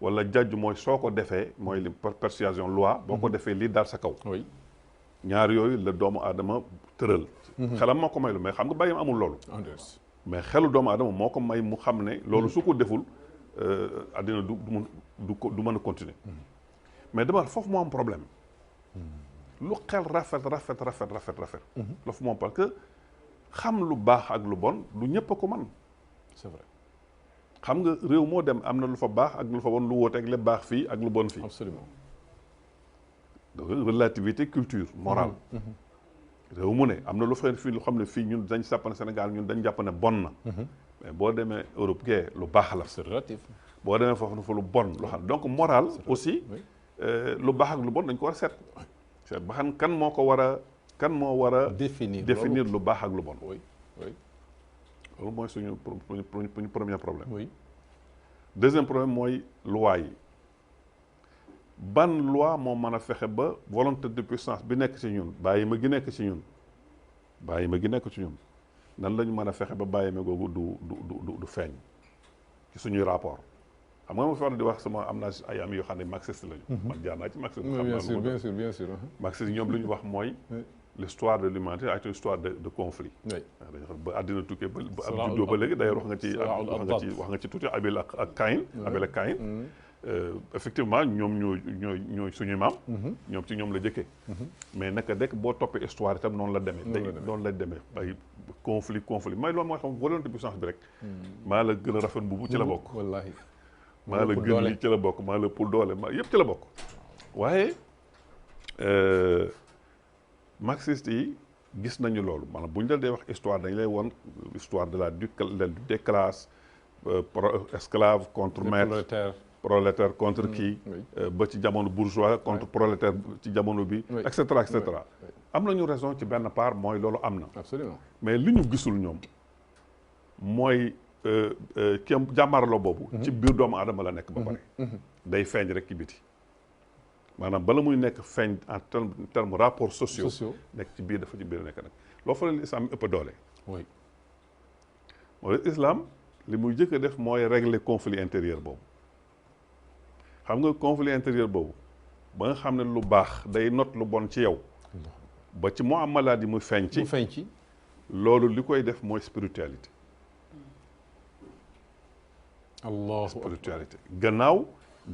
wala jàjju mooy soo ko defee mooy li persuasion loi boo ko defee lii daal sa kaw. ñaar yooyu la doomu aadama tëral. xelam moo ko may lu mais xam nga bàyyam amul loolu. mais xelu doomu aadama moo ko may mu xam ne loolu su ko deful àddina du mën a continuer. mais dama foofu moo am problème. lu xel rafet. loolu moom parce que xam lu baax ak lu bon du ñëpp a ko man. c'est vrai. xam nga réew moo dem am na lu fa baax ak lu fa bon lu wóote ak le baax fii ak lu bon fii. absolument. donc relativité culture morale. réew mu ne am na lu fa fii lu xam ne fii ñun dañ sàpp ne Sénégal ñun dañ jàpp ne bon na. mais boo demee Europe gee lu baax la. c'est relatif. boo demee foofu fa lu bon lu xam donc morale aussi. lu baax ak lu bon dañ ko war a seet ba xam kan moo war a définir lu baax ak lu bon. loolu mooy suñu premier problème. deuxième problème mooy loi yi ban loi moo mën a fexe ba volonté de puissance bi nekk ci ñun bàyyi ma gi nekk ci ñun nan la ñu mën a fexe ba bàyyi ma googu du feeñ ci suñuy rapport. xam nga ma fi war di wax sama am naa ay amis yoo xam ne marxiste lañu. man jaar naa ci marxiste. bien sûr. marxiste ñoom lu ñu wax mooy. l'histoire de l'humanité est une histoire de conflit. ba àddina tukkee ba juddoo ba léegi d'ailleurs wax nga ci tuuti Abel ak Caïn. effectivement ñoom ñooy suñuy maam. ñoom ci ñoom la jëkkee. mais naka dekk boo toppee histoire itam noonu la demee. noonu la demee ay conflit may loolu mooy xam volonté puissance bi rek. maa la gën a rafet mbubu ci la bokk. wallaahi. maa la gën li ci la bokk maa la pour doole yëpp ci la bokk. waaye marxiste yi gis nañu loolu maanaam bu ñu la dee wax histoire dañ lay won histoire de la lutte des classes esclave contre maître prolétaire contre kii ba ci jamono bourgeois contre prolétaire ci jamono bi et cetera am nañu raison ci benn part mooy loolu am na. absolument. mais li ñu gisul ñoom mooy ki jàmmarloo boobu ci biir doomu aadama la nekk ba pare day feeñ rek ci biti maanaam bala muy nekk feeñ en terme rapports sociaux nekk ci biir dafa ci biir nekk nag loo fa leen islam ëpp doole mooy islam li muy jëkk a def mooy régler conflit intérieur boobu xam nga conflit intérieur boobu ba nga xam ne lu baax day not lu bon ci yow ba ci moo am maladie muy feeñ ci loolu li koy def mooy spiritualité spiritualité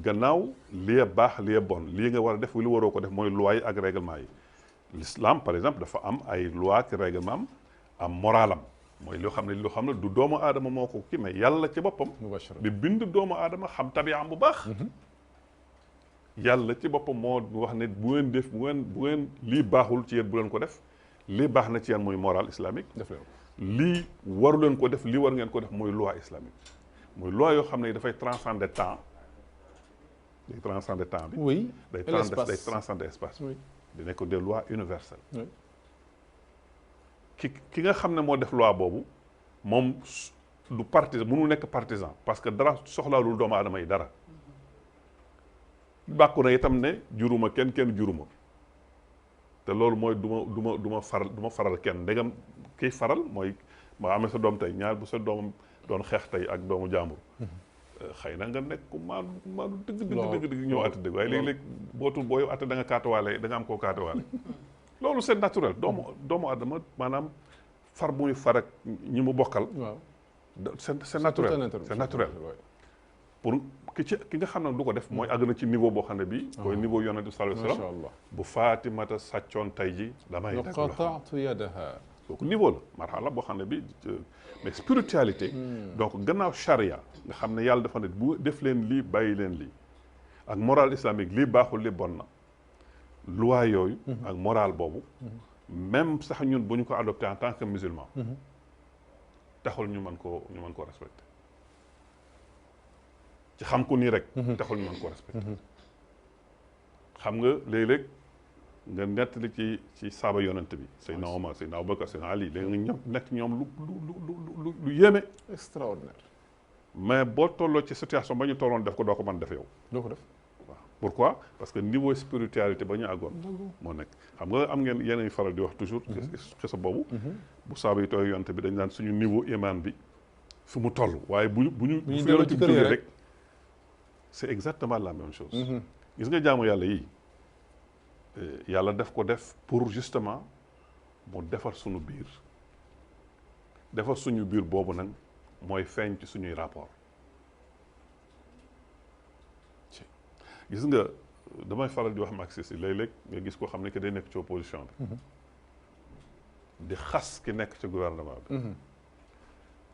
gannaaw lii baax lii bon lii nga war a def li waroo ko def mooy loi yi ak règlement yi l'islam par exemple dafa am ay loi ak règlement am moralam mooy loo xam ne du doomu aadama moo ko kii mais yàlla ci boppam bi bind doomu aadama xam tabiyaam bu baax yàlla ci boppam moo wax ne bu ngeen lii baaxul ci yéen bu leen ko def lii baax na ci yéen mooy moral islamique lii waru leen ko def lii war ngeen ko def mooy loi islamique mooy loi yoo xam ne dafay transcender temps day transcender temps bi. oui day transcender espace bi. di nekk des lois universelles. ki nga xam ne moo def loi boobu moom du partisan mënul nekk partisan parce que dara soxlaalul doomu aadama yi dara. bàkku na itam ne juruma kenn juruma te loolu mooy du ma faral kenn ndegam kiy faral mooy ma amee sa doom tey ñaar bu sa doom doon xeex tey ak doomu jàmbur xëy na nga nekk ku maanu dëgg ñëw atte dëgg waaye léeg-léeg booy atte da nga kaatuwaale da nga am koo kaatuwaale loolu c'est naturel doomu adama maanaam far muy far ak ñi mu bokkal c'est naturel pour ki nga xam ne du ko def mooy àgg na ci niveau boo xam ne bii mooy niveau yonent bi sallallahu alayhi wasallam bu Faatimata sàccoon tey ji damay qata'tu yadaha kooku niveau la marhala boo xam ne bii mais spiritualité donc gannaaw charia nga xam ne yàlla dafa ne bu def leen lii bàyyi leen lii ak morale islamique lii baaxul li bon na loi yooyu ak morale boobu même sax ñun bu ñu ko adopté en tant que musulman taxul ñu mën koo respecté ci xam ko nii rek taxul ñu mën koo respecté xam nga léeg-léeg nga nettali ci saaba yonent bi Seydina Omar Seydina Abubakar Seydina Ali léegi nga ñëw nekk ñoom lu yéeme extraordinaire mais boo tolloo ci situation ba ñu tolloon def ko doo ko mën def yow doo ko def waaw pourquoi parce que niveau spiritualité ba ñu àggoon moo nekk xam nga am ngeen yeneen faral di wax toujours xisa boobu bu saaba yi tooy yonent bi dañ daan suñu niveau iman bi fu mu toll waaye bu ñu fi yonent bi jógee rek c'est exactement la même chose gis nga jaamu yàlla yi yàlla def ko def pour justement mu defar suñu biir boobu nag mooy feeñ ci suñuy rapport gis nga damay faral di wax marxiste yi léeg-léeg nga gis koo xam ne que day nekk ci opposition bi di xas ki nekk ci gouvernement bi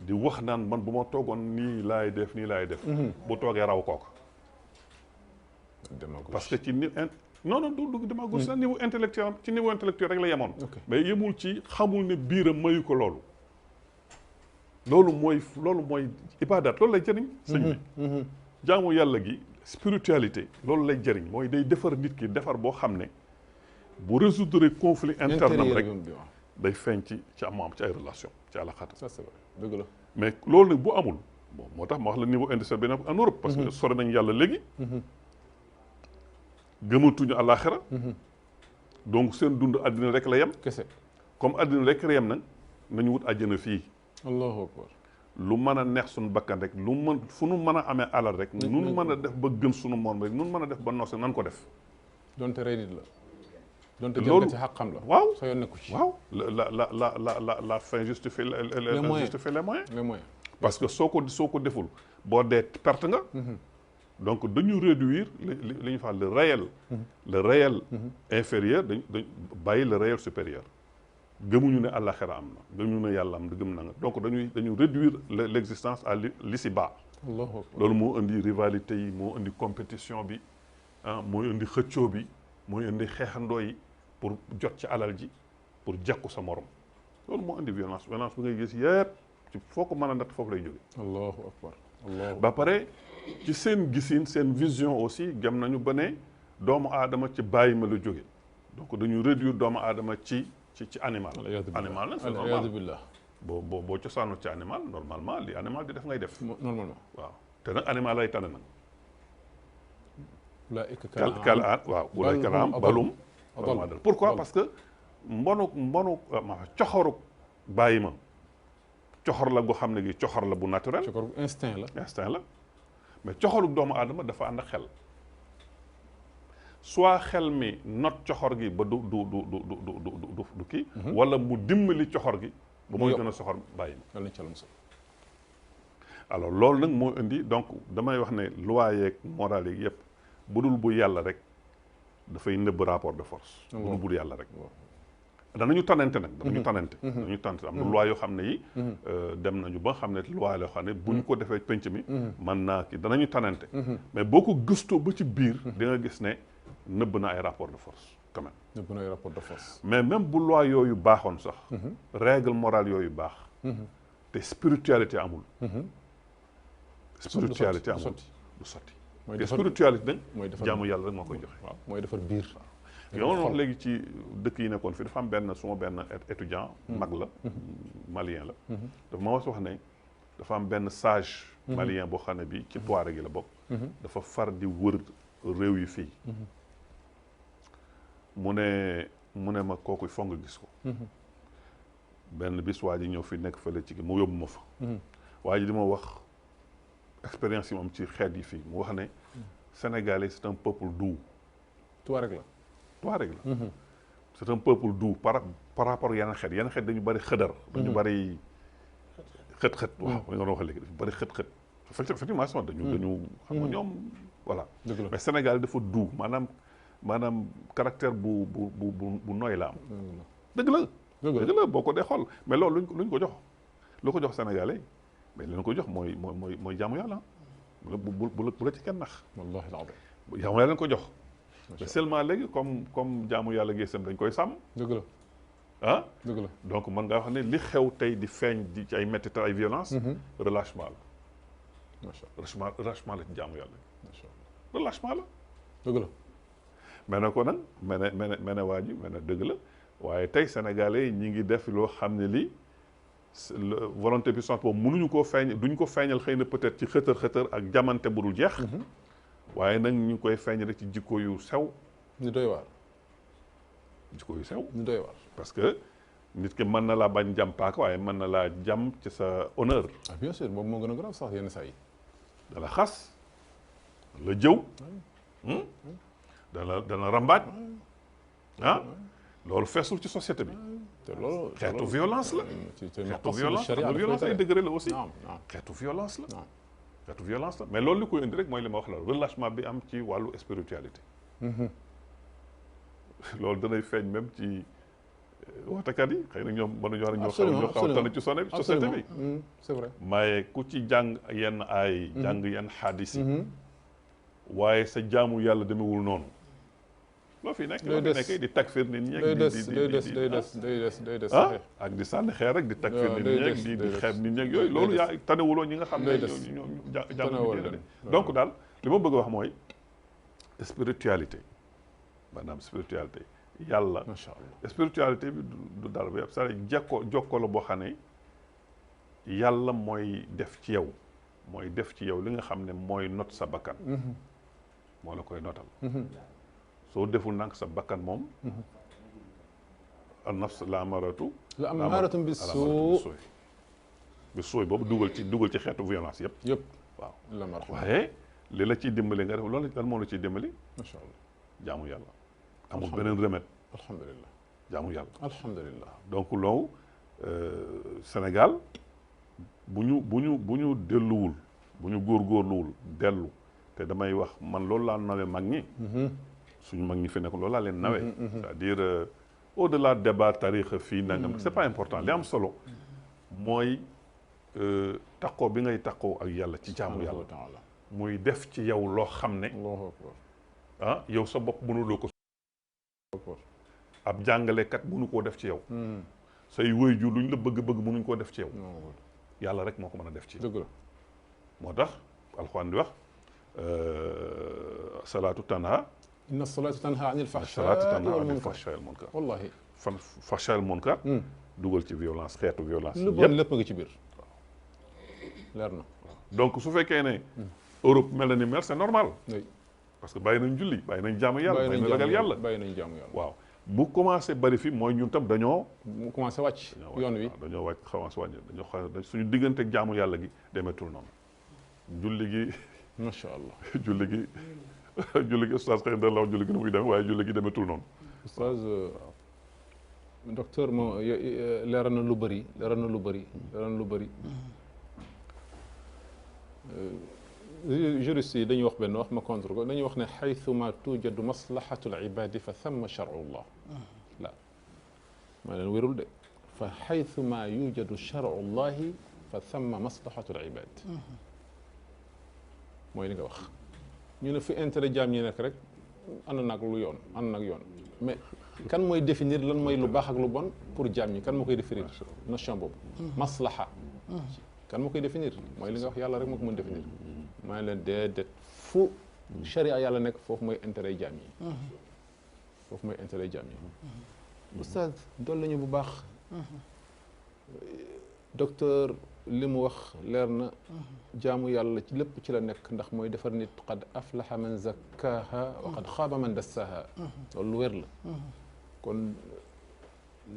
di wax naan man bu ma toogoon nii laay def bu toogee raw kooku parce que ci non du démagogie sax niveau intellectuel ci niveau intellectuel rek la yemoon mais yemul ci xamul ne biiram mayu ko loolu mooy ibadat loolu lay jëriñ sëñ bi jaamu yàlla gi spiritualité loolu lay jëriñ mooy day defar nit ki defar boo xam ne bu résoudre conflit interne rek day feeñ ci am ci ay relation ci àlaxaata ça c'est vrai dëgg la mais loolu nag bu amul bon moo tax ma wax la niveau industriel bi nag en Europe parce que sore nañ yàlla léegi gëmatuñu àllaaxira donc seen dund àddina rek la yem kese comme àddina rek la yem nag nañu wut àjjana fii allahu akbar lu mën a neex suñu bakkan rek fu nu mën a amee alal rek nun mën a def ba gën suñu moom rek nun mën a def ba noose nan ko def donte rey nit la donte jël nga ci xàqam la waaw sa yoon nekku ci waaw la fin justifie les moyens parce que soo ko deful boo dee perte nga donc dañu réduire li ñu faal le réel inférieur dañ bàyyi le réel supérieur gëmuñu ne àllaxira am na gëmuñu ne yàlla am na gëm na nga donc dañu réduire l'existence à l'ici-bas loolu moo indi rivalité yi moo indi compétition bi mooy indi xëccoo bi mooy indi xeexandoo yi pour jot ci alal ji pour jekku sa morom loolu moo indi violence bi ngay gis yëpp ci foo ko mën a natt foofu lay jóge allahu akbar ba pare ci seen gisin seen vision aussi gëm nañu ba ne doomu aadama ci bàyyi ma la jóge donc dañu réduire doomu aadama ci animal la c'est normal boo cosaanu ci animal normalement li animal di def ngay def normalement waaw te nag animal lay tane nag ulaa'ika balum pourquoi parce que mbonu coxoru bàyyi ma coxor la goo xam ne gi coxor la bu naturel coxor instinct la mais coxorug doomu aadama dafa ànd ak xel soit xel mi not coxor gi ba du kii wala mu dimbali coxor gi ba muy gën a soxor bàyyi ma alors loolu nag moo indi donc damay wax ne loi yeeg morale yeeg yëpp bu dul bu yàlla rek dafay nëbb rapport de force bu dul bu yàlla rek danañu tanante nag dañu tanante am na loi yoo xam ne yi dem nañu ba xam ne loi yoo xam ne bu ñu ko defee penc mi mën naa kii danañu tanante mais boo ko gëstoo ba ci biir di nga gis ne nëbb na ay rapport de force quand même nëbb na ay rapport de force mais même bu loi yooyu baaxoon sax règle morale yooyu baax te spiritualité amul spiritualité amul du sotti te spiritualité nag jaamu yàlla rek moo koy joxe waaw mooy defar biir yow wax léegi ci dëkk yi nekkoon fii dafa am suma benn étudiant mag la malien la dafa ma wax ne dafa am benn sage malien boo xam ne bi ci Touareg gi la bokk dafa far di wër réew yi fii mu ne mu ne ma kooku foog nga gis ko benn bis waa ji ñëw fi nekk fële ci mu yóbbu ma fa waa ji di ma wax expérience yi moom ci xeet yi fii mu wax ne Sénégalais c'est un peuple doux Touareg la Touareg la c'est un peuple doux par rapport yeneen xeet dañu bëri xëdar dañu bëri xët-xët waaw li nga doon wax léegi dañu bëri xët-xët effectivement sama dañu xam nga ñoom voilà mais Sénégal dafa doux maanaam caractère bu nooy la am dëgg la boo ko dee xool mais loolu luñ ko jox lu ko jox Sénégalais mais leen ko jox mooy jaamu yàlla bu la ci kenn nax wallahi alazim jaamu yàlla leen ko jox mais seulement léegi comme jaamu yàlla gisam dañ koy sàmm dëgg la ah dëgg la donc mën ngaa wax ne li xew tey di feeñ di ci ay métti ay violence relâchement la relâchement la ci jaamu yàlla relâchement la dëgg la mais ne ko nag mais ne waa ji mais ne dëgg la waaye tey sénégalais yi ñi ngi def loo xam ne lii volonté puissance boobu mënuñu koo duñ ko feeñal xëy na peut-être ci xëtër ak jamante bu dul jeex waaye nag ñu koy feeñ rek ci jikko yu sew ñu doy waar jikko yu sew ñu doy waar parce que nit ki mën na laa bañ jam paaka waaye mën na laa jam ci sa honneur bien sûr boobu moo gën a grave sax yenn saa yi dana xas la jëw dana rambaaj loolu feesul ci société bi te loolu xeetu violence la xeetu violence ay degré la aussi xeetu violence la mais loolu li koy indi rek mooy li ma wax la relâchement bi am ci wàllu spiritualité loolu danay feeñ même ci waxtakat yi xëy na ñoom mënuñu war a ñoo xaw tane ci société bi c'est vrai maaye ku ci jàng yenn ay jàng yenn xaadis yi waaye sa jaamu yàlla demewul noonu loo fi nekk di takfir nit ñi day des ak di sànni xeer rek di takfir nit ñi di xeeb nit ñi yooyu loolu yaa tanewuloo ñi nga xam ne ñoom jaamu diine donc daal li ma bëgg a wax mooy spiritualité maanaam spiritualité yàlla macha allah spiritualité bi du dara ba yëpp c'est-à-dire jokkoo la boo xam ne yàlla mooy def ci yow li nga xam ne mooy not sa bakkan moo la koy notal soo deful nag sa bakkan moom an nafs la amaratu bi suuy boobu dugal ci xeetu violence yëpp waaw waaye li la ciy dimbali nga def loolu lan moo la ciy dimbali macha allah jaamu yàlla amul beneen remède alhamdulilah jaamu yàlla alhamdulilah donc loolu Sénégal bu ñu delluwul bu ñu góorgóorluwul dellu te damay wax man loolu laa nawe mag ñi suñu mag ñi fi nekk loolu laa leen nawe c'est-à-dire au-delà débat tarixa fii nangam c'est pas important li am solo mooy taqoo bi ngay taqoo ak yàlla ci jaamu yàlla muy def ci yow loo xam ne yow sa bopp mënuloo ko ab jàngalekat mënu koo def ci yow say waajur luñ la bëgg-bëgg mënuñ koo def ci yow yàlla rek moo ko mën a def ci dëgg la moo tax alxuraan di wax salaatu tanha inna salaata tanha anil fahshaa'i wal munkar wallahi fahshaa'i wal munkar dugal ci violence xeetu violence lu bon lépp nga ci biir leer na donc su fekkee ne Europe mel na ni mel c'est normal parce que bàyyi nañ julli bàyyi nañ jaamu yàlla bàyyi nañ ragal yàlla bàyyi nañ jaamu yàlla waaw bu commencé bari fi mooy ñun tam dañoo mu commencé wàcc yoon wi dañoo wàcc commencé wàññi dañoo xam suñu diggante ak jaamu yàlla gi demetul noonu julli gi macha allah julli gi oustaz xëy na la wax julli gi nu muy demee waaye julli gi demetul noonu oustaz docteur moo leeral na lu bëri juriste yi dañuy wax benn wax ma contre ko dañuy wax ne xaytuma tujadu maslahatu libadi fa thamma charullah la maa leen wérul de fa xaytuma yujadu charullahi fa thamma maslahatu libad mooy li nga wax ñu ne fi intérêt jaam ñi nekk rek ànd nag lu yoon ànd nag yoon mais kan mooy définir lan mooy lu baax ak lu bon pour jaam ñi kan moo koy définir notion boobu maslaha kan moo koy définir mooy li nga wax yàlla rek moo ko mën définir maa ngi leen déedéet fu charia yàlla nekk foofu mooy intérêt jaam yi foofu mooy intérêt jaam yi oustaz dool lañu bu baax docteur li mu wax leer na jaamu yàlla ci lépp ci la nekk ndax mooy defar nit qad aflaha man zakkaha wa qad xaaba man dassaha loolu lu wér la kon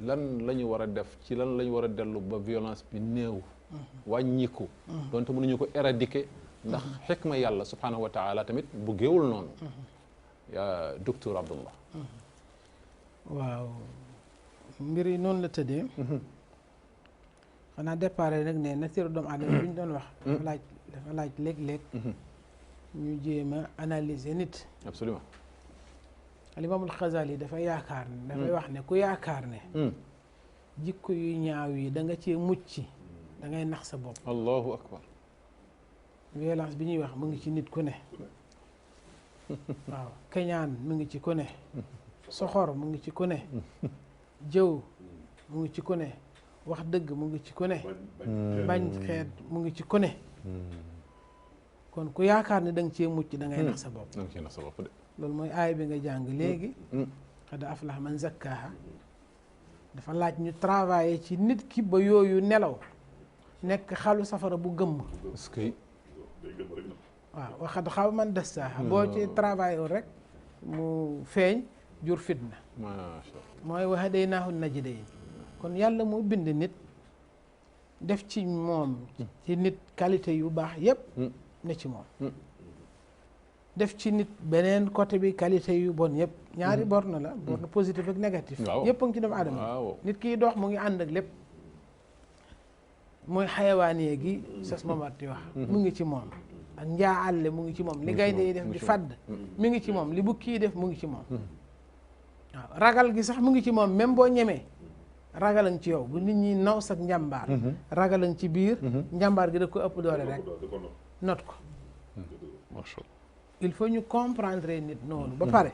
lan la ñu war a def ci lan la ñu war a dellu ba violence bi néew wàññiku donte mënuñu ko éradiquer ndax xikma yàlla subhanahu wa taala tamit bu géewul noonu yaa docteur Abdallah waaw mbir yi noonu la tëddee xanaa départ rek ne nature doomu aadama bi ñu doon wax dafa laaj léeg-léeg ñu jéem a analyser nit absolument al imaamul Xasaali dafa yaakaar ne dafay wax ne ku yaakaar ne jikko yu ñaaw yi da nga cee mucc da ngay nax sa bopp allahu akbar violence bi ñuy wax mu ngi ci nit ku ne waaw keñaan mu ngi ci ku ne soxor mu ngi ci ku ne jëw mu ngi ci ku ne wax dëgg mu ngi ci ku ne bañ xeet mu ngi ci ku ne kon ku yaakaar ne da nga cee mucc da ngay nax sa bopp da nga cee nax sa bopp de loolu mooy aay bi nga jàng léegi qad aflaha man zakkaaha dafa laaj ñu travailler ci nit ki ba yooyu nelaw nekk xalu safara bu gëmm est-ce que waaw waxat xaw man dastaaha boo ci travailler rek mu feeñ jur fitna macha allah mooy wa hadaynaahu najdayn kon yàlla moo bind nit def ci moom ci nit qualité yu baax yépp ne ci moom def ci nit beneen côté bi qualité yu bon yëpp ñaari borne la borne positif ak négatif yëpp a ngi ci doomu aadama nit kiy dox mu ngi ànd ak lépp mooy xayawaanee gi sas mamat di wax mu ngi ci moom ak njaaàlle mu ngi ci moom li gaynde yi def di fàdd mi ngi ci moom li bukki yi def mu ngi ci moom waaw ragal gi sax mu ngi ci moom même boo ñemee ragalan ci yow bu nit ñi naw sak njàmbaar ragalan ci biir njàmbaar gi da ko ëpp doole rek not ko macha allah il faut ñu comprendre nit noonu ba pare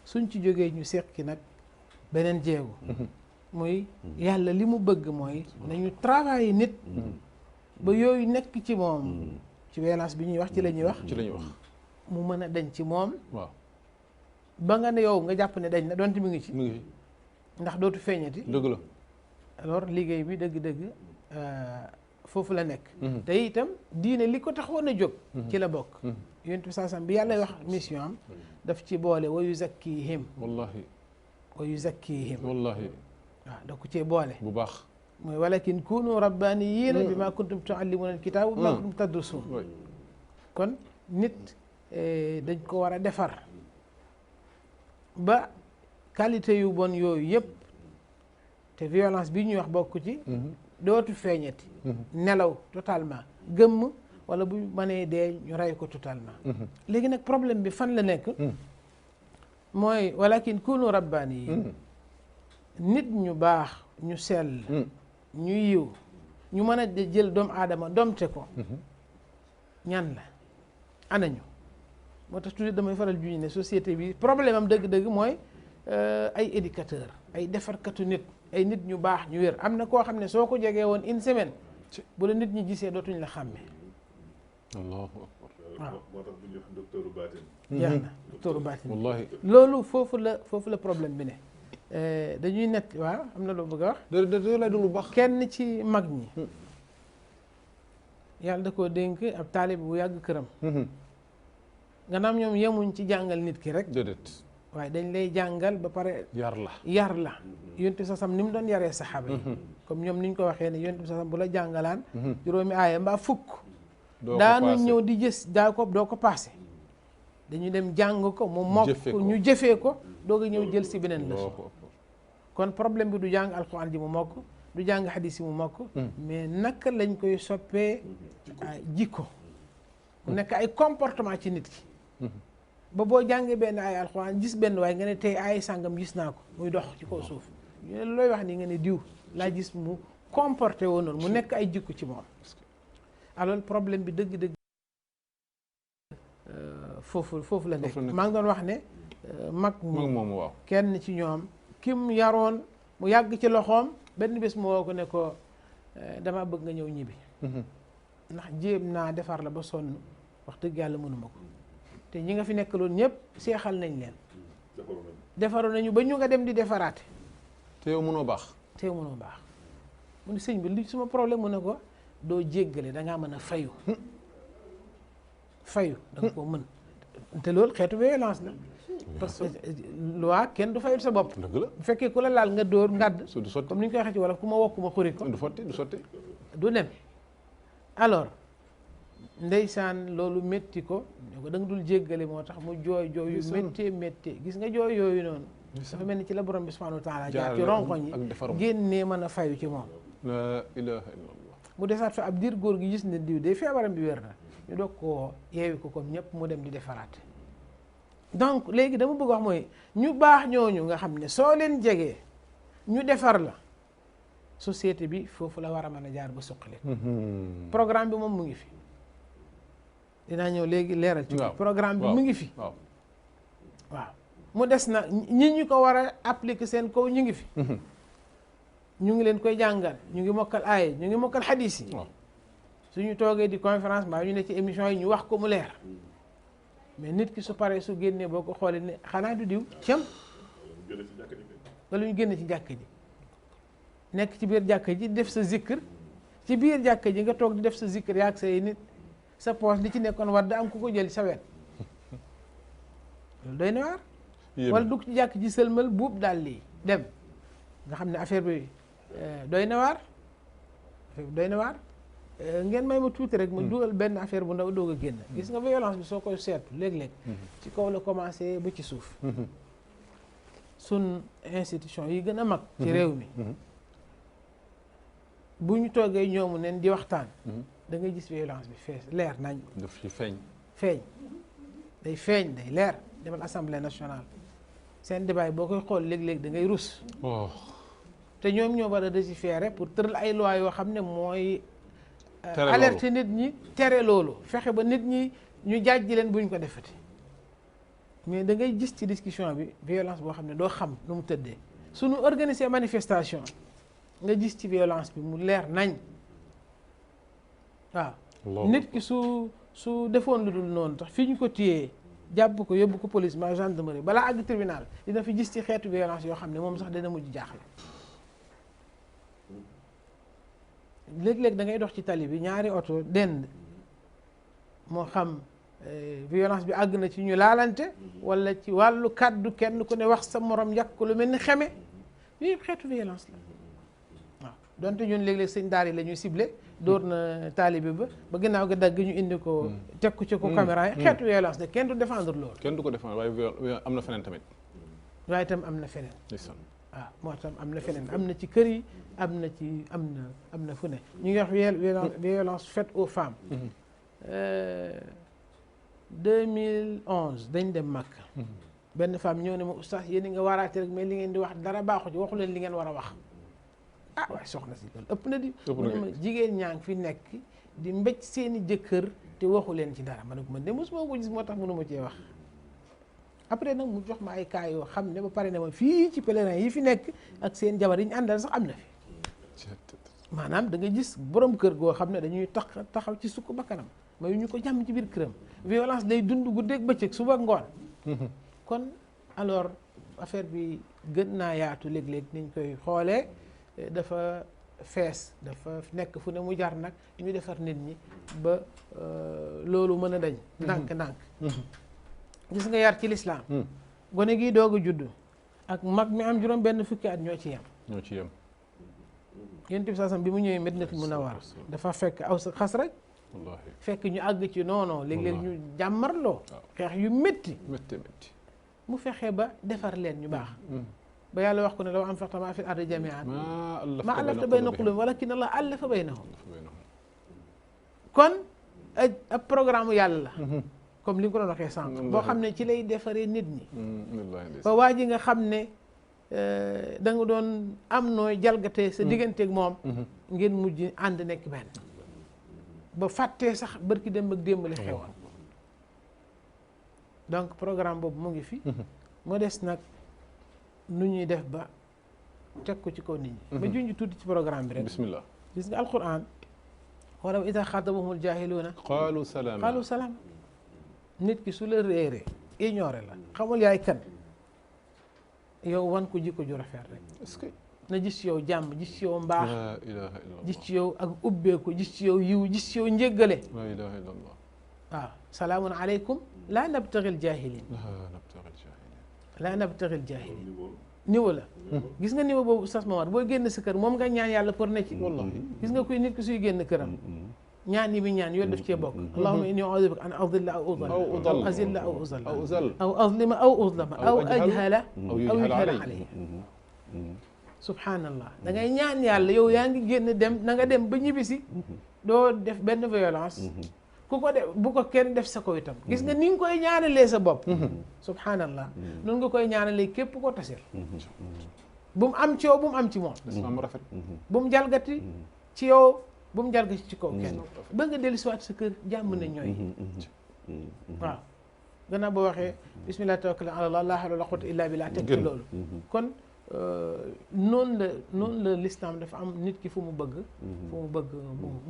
suñ ci jógee ñu seq ki nag beneen jéego muy yàlla li mu bëgg mooy nañu travailler nit ba yooyu nekk ci moom ci violence bi ñuy wax ci la ñuy wax ci la ñuy wax mu mën a dañ ci moom waaw ba nga ne yow nga jàpp ne dañ na donte mi ngi ci mi ngi ndax dootu feeñati dëgg la alors liggéey bi dëgg-dëgg foofu la nekk te itam diine li ko taxoon a jóg ci la bokk yonent bi saasam bi yàlla wax mission am daf ci boole wa yuzakkihim wallahi wa yuzakkihim wallahi waaw da ko cee boole bu baax mooy walakin kunu rabbaniyina bi ma kuntum tuallimuna alkitaba bi ma kuntum tadrusun kon nit dañ ko war a defar ba qualité yu bon yooyu yëpp te violence bi ñuy wax bokk ci dootu feeñati nelaw totalement gëmm wala bu mënee dee ñu rey ko totalement léegi nag problème bi fan la nekk mooy walakin kunu rabbaani yi nit ñu baax ñu sell ñu yiw ñu mën a jël doomu aadama domte ko ñan la anañu moo tax toujours damay faral juñu ne société bi problème am dëgg-dëgg mooy ay éducateur ay defarkatu nit ay nit ñu baax ñu wér am na koo xam ne soo ko jegee woon une semaine bu la nit ñi gisee dootuñ la xàmme allahu akbar waaw moo tax bu ñu wax docteuru baatin jeex na docteuru baatin wallahi loolu foofu la problème bi ne dañuy nett waaw am na loo bëgg a wax da lay dul lu baax kenn ci mag ñi yàlla da koo dénk ab taalib bu yàgg këram gannaaw ñoom yemuñ ci jàngal nit ki rek déedéet waaye dañ lay jàngal ba pare yar la yonent bi sasam ni mu doon yaree saxaaba yi comme ñoom niñ ko waxee ne yonent bi sasam bu la jàngalaan juróomi aaya mbaa fukk daanu ñëw di gis doo ko passé dañu dem jàng ko mu mokk ñu jëfee ko doog a ñëw jël si beneen leçon kon problème bi du jàng alxuraan ji mu mokk du jàng xadis yi mu mokk mais naka lañ koy soppee jikko mu nekk ay comportement ci nit ki ba boo jàngee benn ay alxuraan gis benn waaye nga ne tey ay sàngam gis naa ko muy dox ci kaw suuf ñu ne looy wax nii nga ne diw laa gis mu comporté woon noonu mu nekk ay jikko ci moom alors problème bi dëgg-dëgg foofu la nekk maa ngi doon wax ne mag moom waaw kenn ci ñoom kim yaroon mu yàgg ci loxoom benn bés mu woo ko ne ko dama bëgg nga ñëw ñibbi ndax jéem naa defar la ba sonn wax dëgg yàlla mënuma ko te ñi nga fi nekk loolu ñëpp seexal nañ leen defaroon nañu ba ñu nga dem di defaraate te yow mënoo baax mu ne sëñ bi li suma problème mu ne ko doo jéggale dangaa mën a fayu da nga ko mën te loolu xeetu violence la parce que loi kenn du fayul sa bopp dëgg la bu fekkee ku la laal nga dóor ngàdd su du sotti comme ni ñu koy waxee ci wolof ku ma wokk ma xuri ko du sotti du sotti du dem alors ndeysaan loolu métti ko ne ko da nga dul jéggale moo tax mu jooy jooy yu méttee méttee gis nga jooy yooyu noonu dafa mel ni ci la borom bi subhanahu wa taala jaar ci ronkoñ yi génnee mën a fayu ci moom la ilaha illallah mu desaat fa ab diir góor gi gis ne diw de feebaram bi wér na ñu doog koo yeewi ko comme ñëpp mu dem di defaraat donc léegi dama bëgg wax mooy ñu baax ñooñu nga xam ne soo leen jegee ñu defar la société bi foofu la war a mën a jaar ba suqali programme bi moom mu ngi fi dinaa ñëw léegi leeral ci programme bi mu ngi fi waaw mu des na ñi ñu ko war a appliquer seen kaw ñu ngi fi ñu ngi leen koy jàngal ñu ngi mokkal aaye ñu ngi mokkal xadis yi suñu toogee di conférence mbaa ñu ne ci émission yi ñu wax ko mu leer mais nit ki su paree su génnee boo ko xoolee ne xanaa du diw cam wala ñu génn ci jàkk ji nekk ci biir jàkk ji def sa zikkër ci biir jàkk ji nga toog di def sa zikkër yaag say nit sa poche li ci nekkoon war da am ku ko jël sa wet loolu doy na waar wala dugg ci jàkk ji sëlmal buub daal lii dem nga xam ne affaire bi doy na waar doy na waar ngeen may ma tuuti rek ma dugal benn affaire bu ndaw doog a génn gis nga violence bi soo koy seetu léeg-léeg ci kaw la commencé ba ci suuf sun institution yi gën a mag ci réew mi bu ñu toogee ñoomu nen di waxtaan da ngay gis violence bi fees leer nañ daf ci feeñ day leer demal assemblée nationale seen débat yi boo koy xool léeg-léeg da ngay rus te ñoom ñoo war a légiférer pour tëral ay loi yoo xam ne mooy alerter nit ñi tere loolu fexe ba nit ñi ñu jàjji leen buñ ko defati mais da ngay gis ci discussion bi violence boo xam ne doo xam nu mu tëddee suñu organiser manifestation nga gis ci violence bi mu leer nañ waaw nit ki su defoon lu dul noonu tax fi ñu ko téyee jàpp ko yóbbu ko police ma gendarmerie balaa àgg tribunal dina fi gis ci xeetu violence yoo xam ne moom sax dana mujj jaaxle léeg-léeg da ngay dox ci tali bi ñaari oto dend moo xam violence bi àgg na ci ñu laalante wala ci wàllu kàddu kenn ku ne wax sa morom yàq ko lu mel ni xeme yooyu yëpp xeetu violence la waaw donte ñun léeg-léeg sëñ daar yi la ñuy ciblé dóor na taalibe ba ginnaaw ga dagg ñu indi ko teg ko ci ko caméra yi xeetu violence de kenn du défendre loolu kenn du ko défendre waaye am na feneen tamit waaye itam am na feneen waaw moo tam am na feneen am na ci kër yi am na fu ne ñu ngi wax violence faite aux femmes 2011 dañ dem Makka benn femme ñëw ne ma oustaz yéen nga waraate rek mais li ngeen di wax dara baaxu ci waxu leen li ngeen war a wax waaye soxna si loolu ëpp na di mu ne ma jigéen ñaa ngi fi nekk di mbéj seeni jëkkër te waxu leen ci dara ma ne ko man de mosuma ko gis moo tax mënuma cee wax après nag mu jox ma ay cas yoo xam ne ba pare ne ma fii ci pèlerin yi fi nekk ak seen jabar yi ñu àndal sax am na fi maanaam da nga gis borom kër goo xam ne dañuy taxaw ci sukk bakkanam mayu ñu ko jàmm ci biir këram violence day dund guddeeg bëccëg suba ngoon kon alors affaire bi gën naa yaatu léeg-léeg niñ koy xoolee dafa fees dafa nekk fu ne mu jar nag ñu defar nit ñi ba loolu mën a dañ ndànk-ndànk gis nga yar ci lislaam gone gi doog a judd ak mag mi am juróom benn fukki at ñoo ci yem yonent bi saasam bi mu ñëwee Madinatul Munawwara dafa fekk aw sa xas rek fekk ñu àgg ci noonu léeg-léeg ñu jàmmarloo xeex yu métti mu fexe ba defar leen ñu baax ba yàlla wax ko ne law anfaqta maa fil ardi jamii'an maa allafta bayna quluubihim walaakinna Allaaha allafa baynahum kon ab programme yàlla la comme li nga ko doon waxee sànq boo xam ne ci lay defaree nit ñi ba waa ji nga xam ne da nga doon am nooy jalgatee sa digganteeg moom ngeen mujj ànd nekk benn ba fàttee sax barki dem ak démbali xewoon donc programme boobu mu ngi fi moo des nag nu ñuy def ba teg ko ci kaw nit ñi ma junj tuuti ci programme bi rek bismillah gis nga alquran wala idaa xaatabahumul jaahiluuna qaalu salaam nit ki su la réeree ignoré la xamul yaay kan yow wan ko jikko ju rafet rek est-ce que na gis ci yow jàmm gis ci yow mbaax la ilaha illallah gis ci yow ak ubbeeku gis ci yow yiw gis ci yow njéggale la ilaha illallah waaw salaamun aleykum laa nabtaxil jaahiliin laa nabtaxil jaahiliin niveau la gis nga niveau boobu Oustaz Mamad booy génn sa kër moom nga ñaan yàlla pour ne ci wallahi gis nga kuy nit ki suy génn këram ñaan yi bi ñaan yooyu daf cee bokk allahumma inni a'uudu bika an adilla aw udalla aw azilla aw uzalla aw azlima aw uzlama aw ajhala aw yujhala alayya subhanallah da ngay ñaan yàlla yow yaa ngi génn dem na nga dem ba ñibbisi doo def benn violence ku ko def bu ko kenn def sa ko itam gis nga ni nga koy ñaanalee sa bopp subhanallah noonu nga koy ñaanalee képp ko taseel bu mu am ci yow bu mu am ci moom rafet bu mu jalgati ci yow bu mu jalgati ci kaw kenn ba nga dellu siwaat sa kër jàmm na ñooy waaw gannaaw boo waxee bismillah tawakkal ala allah la hawla wala quwwata illa billah teg ci loolu kon noonu la l'islam dafa am nit ki fu mu bëgg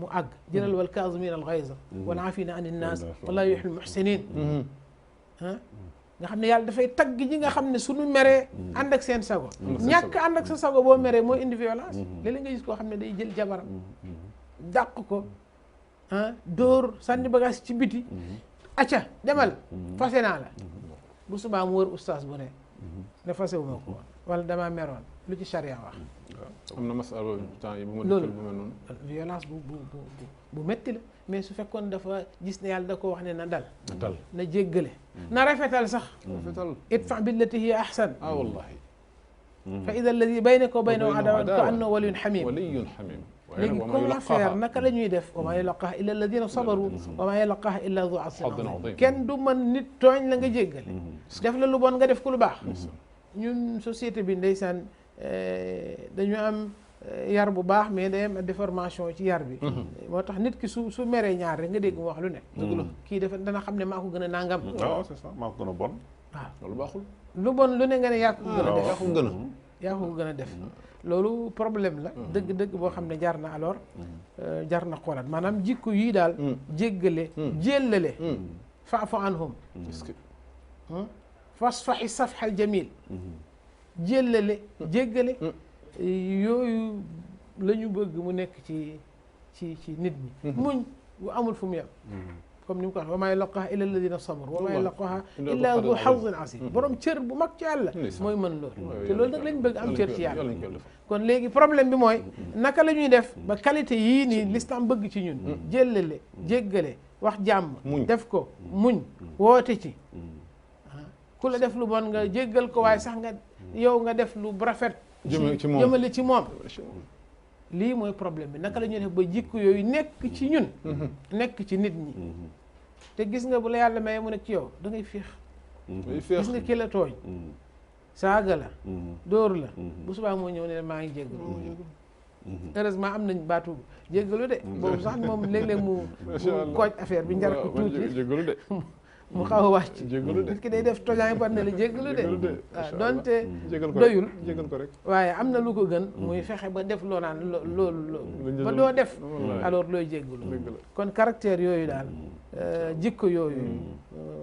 mu àgg jëlal wal kaazimiina al ghayza wal aafiina ani nnaas wallaahu yuhibbul muhsiniin nga xam ne yàlla dafay tagg ñi nga xam ne suñu meree ànd ak seen sago ñàkk ànd ak sa sago boo meree mooy indi violence léeg-léeg nga gis koo xam ne day jël jabaram dàq ko dóor sànni bagage ci biti acca demal fase naa la bu subaa mu wër ustaas bu ne fase wu ma ko woon wala damaa meroon lu ci charia wax am na masala temps yi bu ma loolu dëkkal bu mel noonu violence bu métti la mais su fekkoon dafa gis ne yàlla da ko wax ne na dal na jéggale na rafetal sax rafetal idfa billati hiya ahsan wallahi fa ida alladi baynaka wa baynahu adawatun ka annahu waliyyun hamim léegi comment faire naka la ñuy def wa maa yulaqaaha illa alladina sabaru wa maa yulaqaaha illa du azim kenn du mën nit tooñ la nga jéggale def la lu bon nga def ko lu baax ñun société bi ndeysaan dañu am yar bu baax mais day am déformation ci yar bi moo tax nit ki su meree ñaar rek nga dégg mu wax lu ne kii dafa dana xam ne maa ko gën a nangam waaw c'est ça maa ko gën a bon waaw loolu baaxul lu bon lu ne nga ne yaa ko gën a def yaa ko gën a def loolu problème la dëgg-dëgg boo xam ne jar na alors jar na xoolaat maanaam jikko yii daal jéggale jéllale fa'fu anhum fasfahi safhal jamil jéllale jéggale yooyu la ñu bëgg mu nekk ci nit ñi muñ bu amul fu mu yem comme ni mu ko waxee wa maa yulaqaaha illa alladina sabaru wa maa yulaqaaha illa du hazin azim borom cër bu mag ci yàlla mooy mën loolu te loolu nag lañ bëgg am cër ci yàlla kon léegi problème bi mooy naka la ñuy def ba qualité yii nii l'islam bëgg ci ñun jéllale jéggale wax jàmm def ko muñ woote ci ku la def lu bon nga jéggal ko waaye sax nga yow nga def lu rafet jëmale ci moom lii mooy problème bi naka la ñuy def ba jikko yooyu nekk ci ñun nekk ci nit ñi te gis nga bu la yàlla maye mu nekk ci yow da ngay féex gis nga ki la tooñ saaga la dóor la bu subaa moo ñëw ne maa ngi jéggalu heureusement am nañ baatu jéggalu de boobu sax moom léeg-léeg mu kooj affaire bi njar ko tuuti jéggalu de mu xaw a wàcc nit ki day def tojaa ngi par ne la jéggalu de waaw donte doyul jéggal ko rek waaye am na lu ko gën muy fexe ba def loo naan loolu ba doo def alors looy jéggalu kon caractère yooyu daal jikko yooyu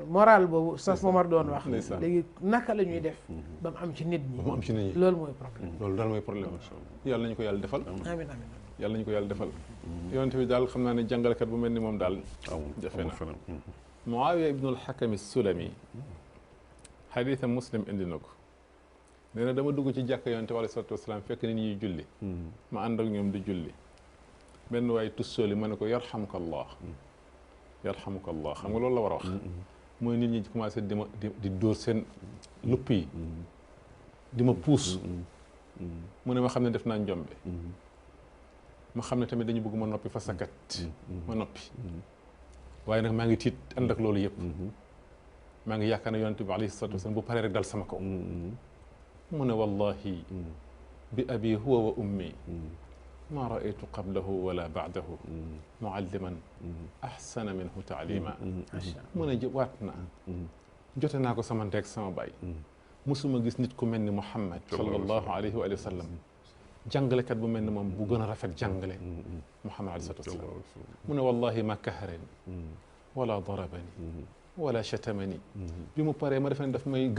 moral boobu sas Momar doon wax léegi naka la ñuy def ba mu am ci nit ñi loolu mooy problème loolu daal mooy problème yàlla nañu ko yàlla defal amiin amiin yàlla nañu ko yàlla defal yonent bi daal xam naa ne jàngalekat bu mel ni moom daal jafe na Muawiya ibnu al-Hakam as-Sulami xadiisa Muslim indi na ko nee na dama dugg ci jàkka yonent bi alayhi salaatu wasalaam fekk nit ñuy julli ma ànd ak ñoom di julli benn waaye tussooli ma ne ko yarhamukallah yarhamukallah xam nga loolu la war a wax mooy nit ñi commencé di dóor seen lupp yi di ma puus mu ne ma xam ne def naa njombe ma xam ne tamit dañu bëgg ma noppi fa sakat ma noppi waaye nag maa ngi tiit ànd ak loolu yëpp maa ngi yaakaar ne yonent bi alayhi salaatu wasalaam bu paree rek dal sama kaw mu ne wallahi bi abi huwa wa ummi ma raaytu qablahu wala baadahu mualliman ahsana minhu taalima mu ne waat na jote naa ko sama ndeeg sama baay musuma gis nit ku mel ni Muhammad sallallahu alayhi wa sallam jàngalekat bu mel ni moom bu gën a rafet jàngale Muhammad alayhi salaatu wasalaam mu ne wallahi ma kaharani wala darabani wala chatamani bi mu paree ma defe ne daf may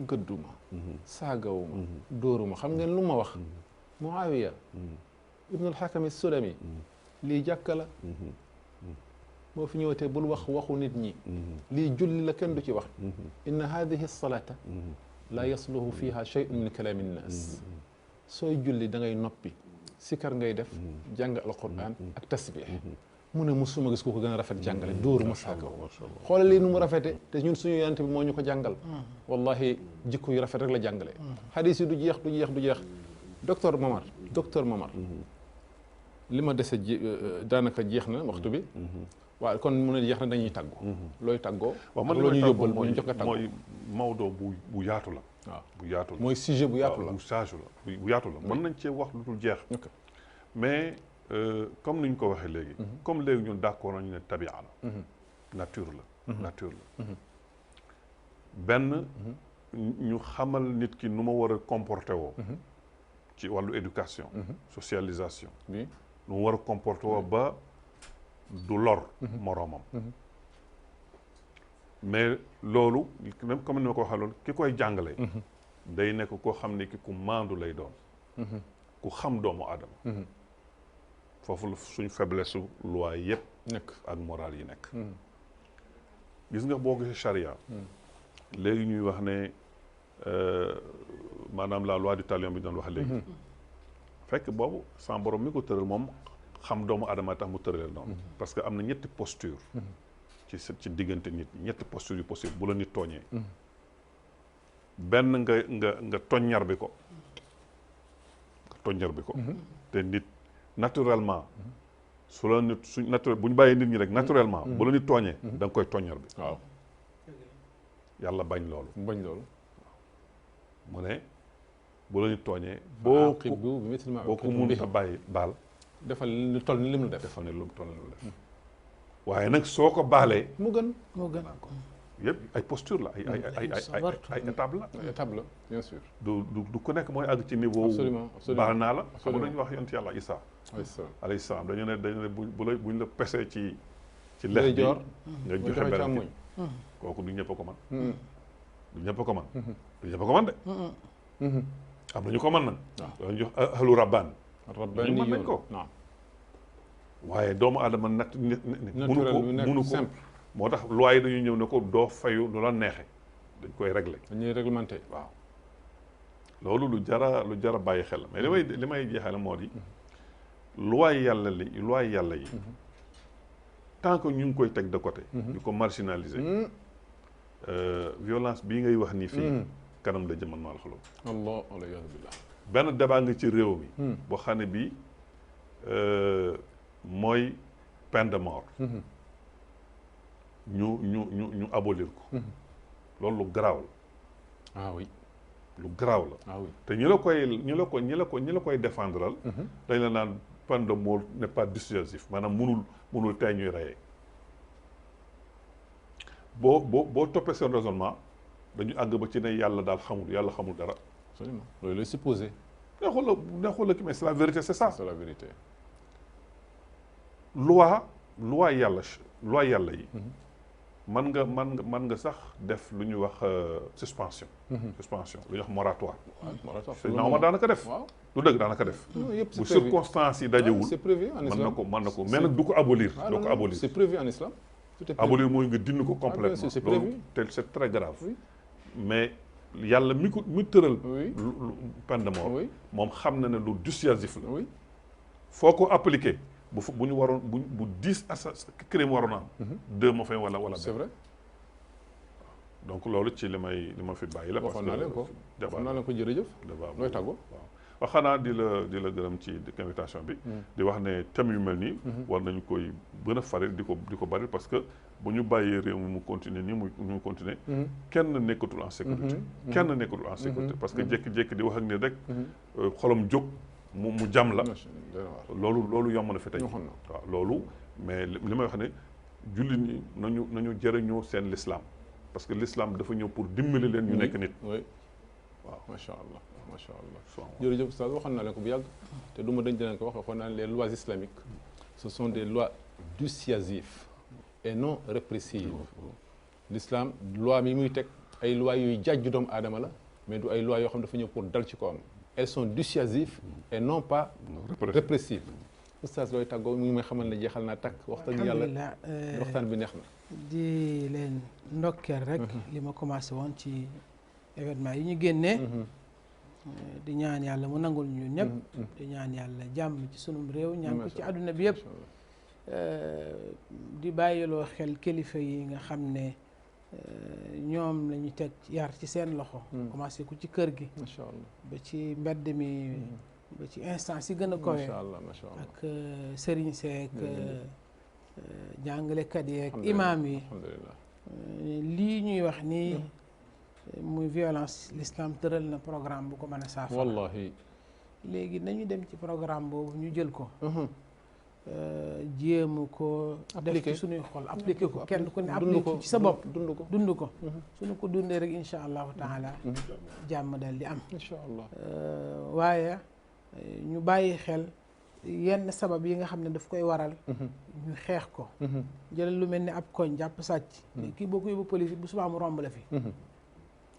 gëdduma saagawuma dóoruma xam ngeen lu ma wax Muawiya ibnu al-Hakam as-Sulami lii jàkka la boo fi ñëwatee bul wax waxu nit ñi lii julli la kenn du ci wax inna hadihi salata la yasluhu fiha shay'un min kalami nnas sooy julli da ngay noppi sikar ngay def jàng alquran ak tasbih mu ne musuma gis ku ko gën a rafet jàngale dóoru ma saaga xoolal lii nu mu rafete te ñun suñu yonent bi moo ñu ko jàngal wallahi jikko yu rafet rek la jàngale hadis yi du jeex docteur Momar li ma dese daanaka jeex na waxtu bi waaw kon mu ne jeex na dañuy tàggu looy tàggoo waaw man loo ñu yóbbal bu ñu jox nga tàggu mooy Maodo bu yaatu la waaw bu yaatu la mooy sujet bu yaatu la bu yaatu la mën nañ cee wax lu dul jeex mais comme ni ñu ko waxee léegi comme léegi ñun d'accord nañu ne tabia la nature la benn ñu xamal nit ki nu ma war a comporté woo ci wàllu éducation socialisation nu mu war a comporté woo ba du lor moroomam mais loolu même comme ni ma ko waxee loolu ki koy jàngale day nekk koo xam ne ki ku maandu lay doon ku xam doomu aadama foofu la suñ faiblesse su loi yëpp nekk ak moral yi nekk gis nga boo gisee charia léegi ñuy wax ne maanaam la loi du talion bi doon wax léegi fekk boobu sans borom mi ko tëral moom xam doomu aadama tax mu tëralee noonu parce que am na ñetti posture ci diggante nit ñetti posture yu possible bu la nit tooñee benn nga toññar bi ko te nit naturellement su la nit su naturel bu ñu bàyyee nit ñi rek naturellement bu la nit tooñee da nga koy toññar bi waaw yàlla bañ loolu mu ne bu la nit tooñee boo ko mënut a bàyyi baal defal lu toll ni lim la def defal ne lu toll ni lu def waaye nag soo ko baalee mu gën yëpp ay posture la ay étape la bien sûr du ku nekk mooy àgg ci niveau absolument baal naa la xam nga dañu wax yonent yàlla Isa alayhi salaam dañu ne buñ la pesee ci lex bi nga joxe benn kooku du ñëpp a ko man du ñëpp a ko man de am nañu ko mën nag dañu jox ahlu rabbaan ñu mën nañ ko waaye doomu aadama munu ko moo tax loi yi dañuy ñëw ne ko doo fayu lu la neexe dañ koy régler dañuy réglementé waaw loolu lu jara bàyyi xel mais li may jeexale moo di loi yàlla yi tant que ñu ngi koy teg de côté di ko marginaliser violence bii ngay wax nii fii kanam la jëman maal xalo allah waliyaadu billah benn débat nga ci réew mi boo xam ne bii mooy peine de mort ñu abolir ko loolu lu garaaw la oui lu garaaw la oui te ñi la koy défendral dañ la naan peine de mort n'est pas dissuasif maanaam munul tey ñuy reyee boo toppee seen raisonnement dañu àgg ba ci ne yàlla daal xamul dara absolument loolu lay supposé neexul la ki mais c'est la vérité c'est ça c'est la vérité loi yàlla yi man nga sax def lu ñuy wax suspension lu ñuy wax moratoire na ma daanaka def du dëgg daanaka def bu circonstances yi dajewul mën na ko mais nag du ko abolir c'est prévu en islam abolir mooy nga dindi ko complètement loolu te c'est très grave mais yàlla mi tëral peine de mort moom xam na ne lu dissuasif la foo ko appliqué bu ñu waroon bu 10 crime waroon am 2 moo fay wala c'est vrai donc loolu ci li ma fi bàyyi la waxoon naa leen ko jërëjëf looy tàggoo waaw xanaa di la gërëm ci invitation bi di wax ne thème yu mel nii war nañu koy gën a faral di ko bari parce que bu ñu bàyyee réew mi mu continuer nii mu continuer kenn nekkatul en sécurité parce que jékki-jékki di wax ak ni rek xolam jóg mu jam la loolu yomb na fi tey waaw loolu mais li may wax ne jullit ñi nañu jëriñoo seen l'islam parce que l'islam dafa ñëw pour dimbali leen ñu nekk nit waaw macha allah jërëjëf Oustaz waxoon naa leen ko bu yàgg te du ma dañ dinañ ko waxoon naa les lois islamiques ce sont des lois dissuasives et non répressives l'islam loi mi muy teg ay lois yuy jàjj doomu aadama la mais du ay lois yoo xam dafa ñëw pour dal ci ko am elles sont dissuasives et non pas répressives oustaz looy tàggoo mu ngi may xamal ne jeexal naa takk waxtaan yàlla waxtaan bi neex na. di leen ndokkeel rek li ma commencé woon ci événement yi ñu génnee di ñaan yàlla mu nangul ñu ñëpp di ñaan yàlla jàmm ci sunum réew ñaan ko ci àdduna bi yëpp di bàyyiloo xel kilifa yi nga xam ne ñoom la ñu teg yar ci seen loxo commencé ku ci kër gi macha allah ba ci mbedd mi ba ci instance yi gën a kawe ak sëriñ seek jàngalekat yi ak imaam yi lii ñuy wax nii muy violence l'islam tëral na programme bu ko mën a saafara wallahi léegi nañu dem ci programme boobu ñu jël ko jéem ko def ci suñuy xol appliqué ko kenn ku ne appliqué ci sa bopp dund ko suñu ko dundee rek insha allahu taala jàmm dal di am insha allah waaye ñu bàyyi xel yenn sabab yi nga xam ne daf koy waral ñu xeex ko jëlal lu mel ni ab koñ jàpp sàcc kii boo ko yóbbu police bu subaa mu romb la fi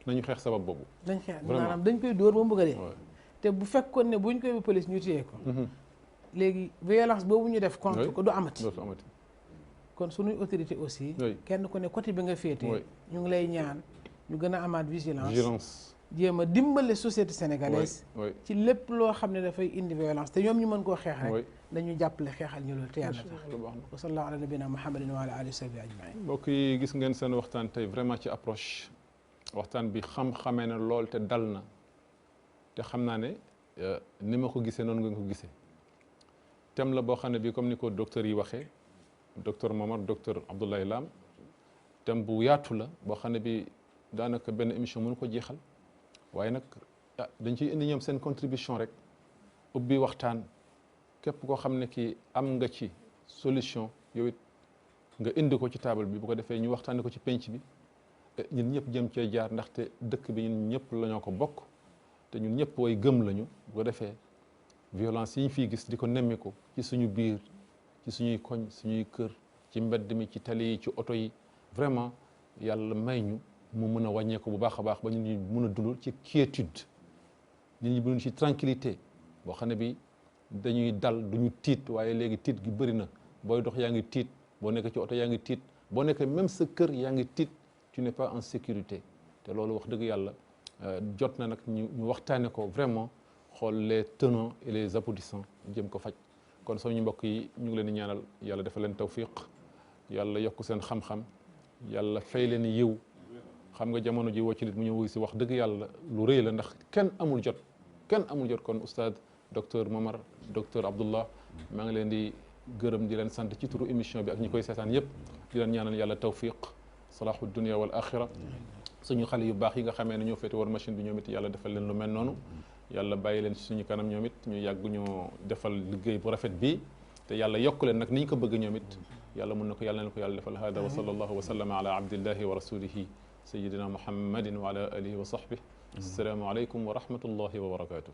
nañu xeex sabab boobu dañ xeex maanaam dañ koy dóor ba mu bëgg a dee te bu fekkoon ne buñ ko yóbbu police ñu téye ko léegi violence boobu ñu def contre ko du amati kon suñuy autorité aussi kenn ku ne côté bi nga féetee ñu ngi lay ñaan ñu gën a amaat vigilance jéem a dimbale société sénégalaise ci lépp loo xam ne dafay indi violence te ñoom ñu mën koo xeex rek dañu jàppale xeexal ñu loolu te yàlla tax wa sallallahu ala nabina muhammadin wa ala alihi wa sahbihi ajmain mbokk yi gis ngeen seen waxtaan tey vraiment ci approche waxtaan bi xam-xamee na lool te dal na te xam naa ne ni ma ko gisee noonu nga ko gisee thème la boo xam ne bi comme ni ko docteur yi waxee docteur Momar docteur Abdoulaye Lam thème bu yaatu la boo xam ne bi daanaka benn émission mënu ko jeexal waaye nag dañ ciy indi ñoom seen contribution rek ubbi waxtaan képp koo xam ne kii am nga ci solution yow it nga indi ko ci table bi bu ko defee ñu waxtaanee ko ci penc bi ñun ñëpp jëm cee jaar ndaxte dëkk bi ñun ñëpp la ñoo ko bokk te ñun ñëpp way gëm lañu bu ko defee violence yi ñu fiy gis di ko nemmiku ci suñu biir ci suñuy koñ suñuy kër ci mbedd mi ci tali yi ci oto yi vraiment yàlla may ñu mu mën a wàññeeku bu baax a baax ba ñu mën a dund ci quiétude nit ñi dund ci tranquillité boo xam ne bi dañuy dal duñu tiit waaye léegi tiit gi bëri na booy dox yaa ngi tiit boo nekkee ci oto yaa ngi tiit boo nekkee même sa kër yaa ngi tiit tu n'es pas en sécurité te loolu wax dëgg yàlla jot na nag ñu waxtaane ko vraiment xool les tenants et les aboutissants jëm ko faj kon suñu mbokk yi ñu ngi leen di ñaanal yàlla defal leen tawfiq yàlla yokk seen xam-xam yàlla fay leen yiw xam nga jamono ji woo ci nit mu ñëw wuy si wax dëgg yàlla lu rëy la ndax kenn amul jot kon oustaz docteur Momar docteur Abdullah maa ngi leen di gërëm di leen sant ci turu émission bi ak ñi koy seetaan yëpp di leen ñaanal yàlla tawfiq salahu dunia wal axira suñu xale yu baax yi nga xamee ne ñoo féete war machine bi ñoom it yàlla defal leen lu mel noonu yàlla bàyyi leen ci suñu kanam ñoom it ñu yàgg ñoo defal liggéey bu rafet bii te yàlla yokk leen nag ni ñu ko bëgg ñoom it yàlla mun na ko yàlla na ko yàlla defal hada wa sallallahu wa sallama ala abdillahi wa rasulihi sayidina muhammadin wa ala alihi wa sahbihi assalaamu aleykum wa rahmatullahi wa barakatuh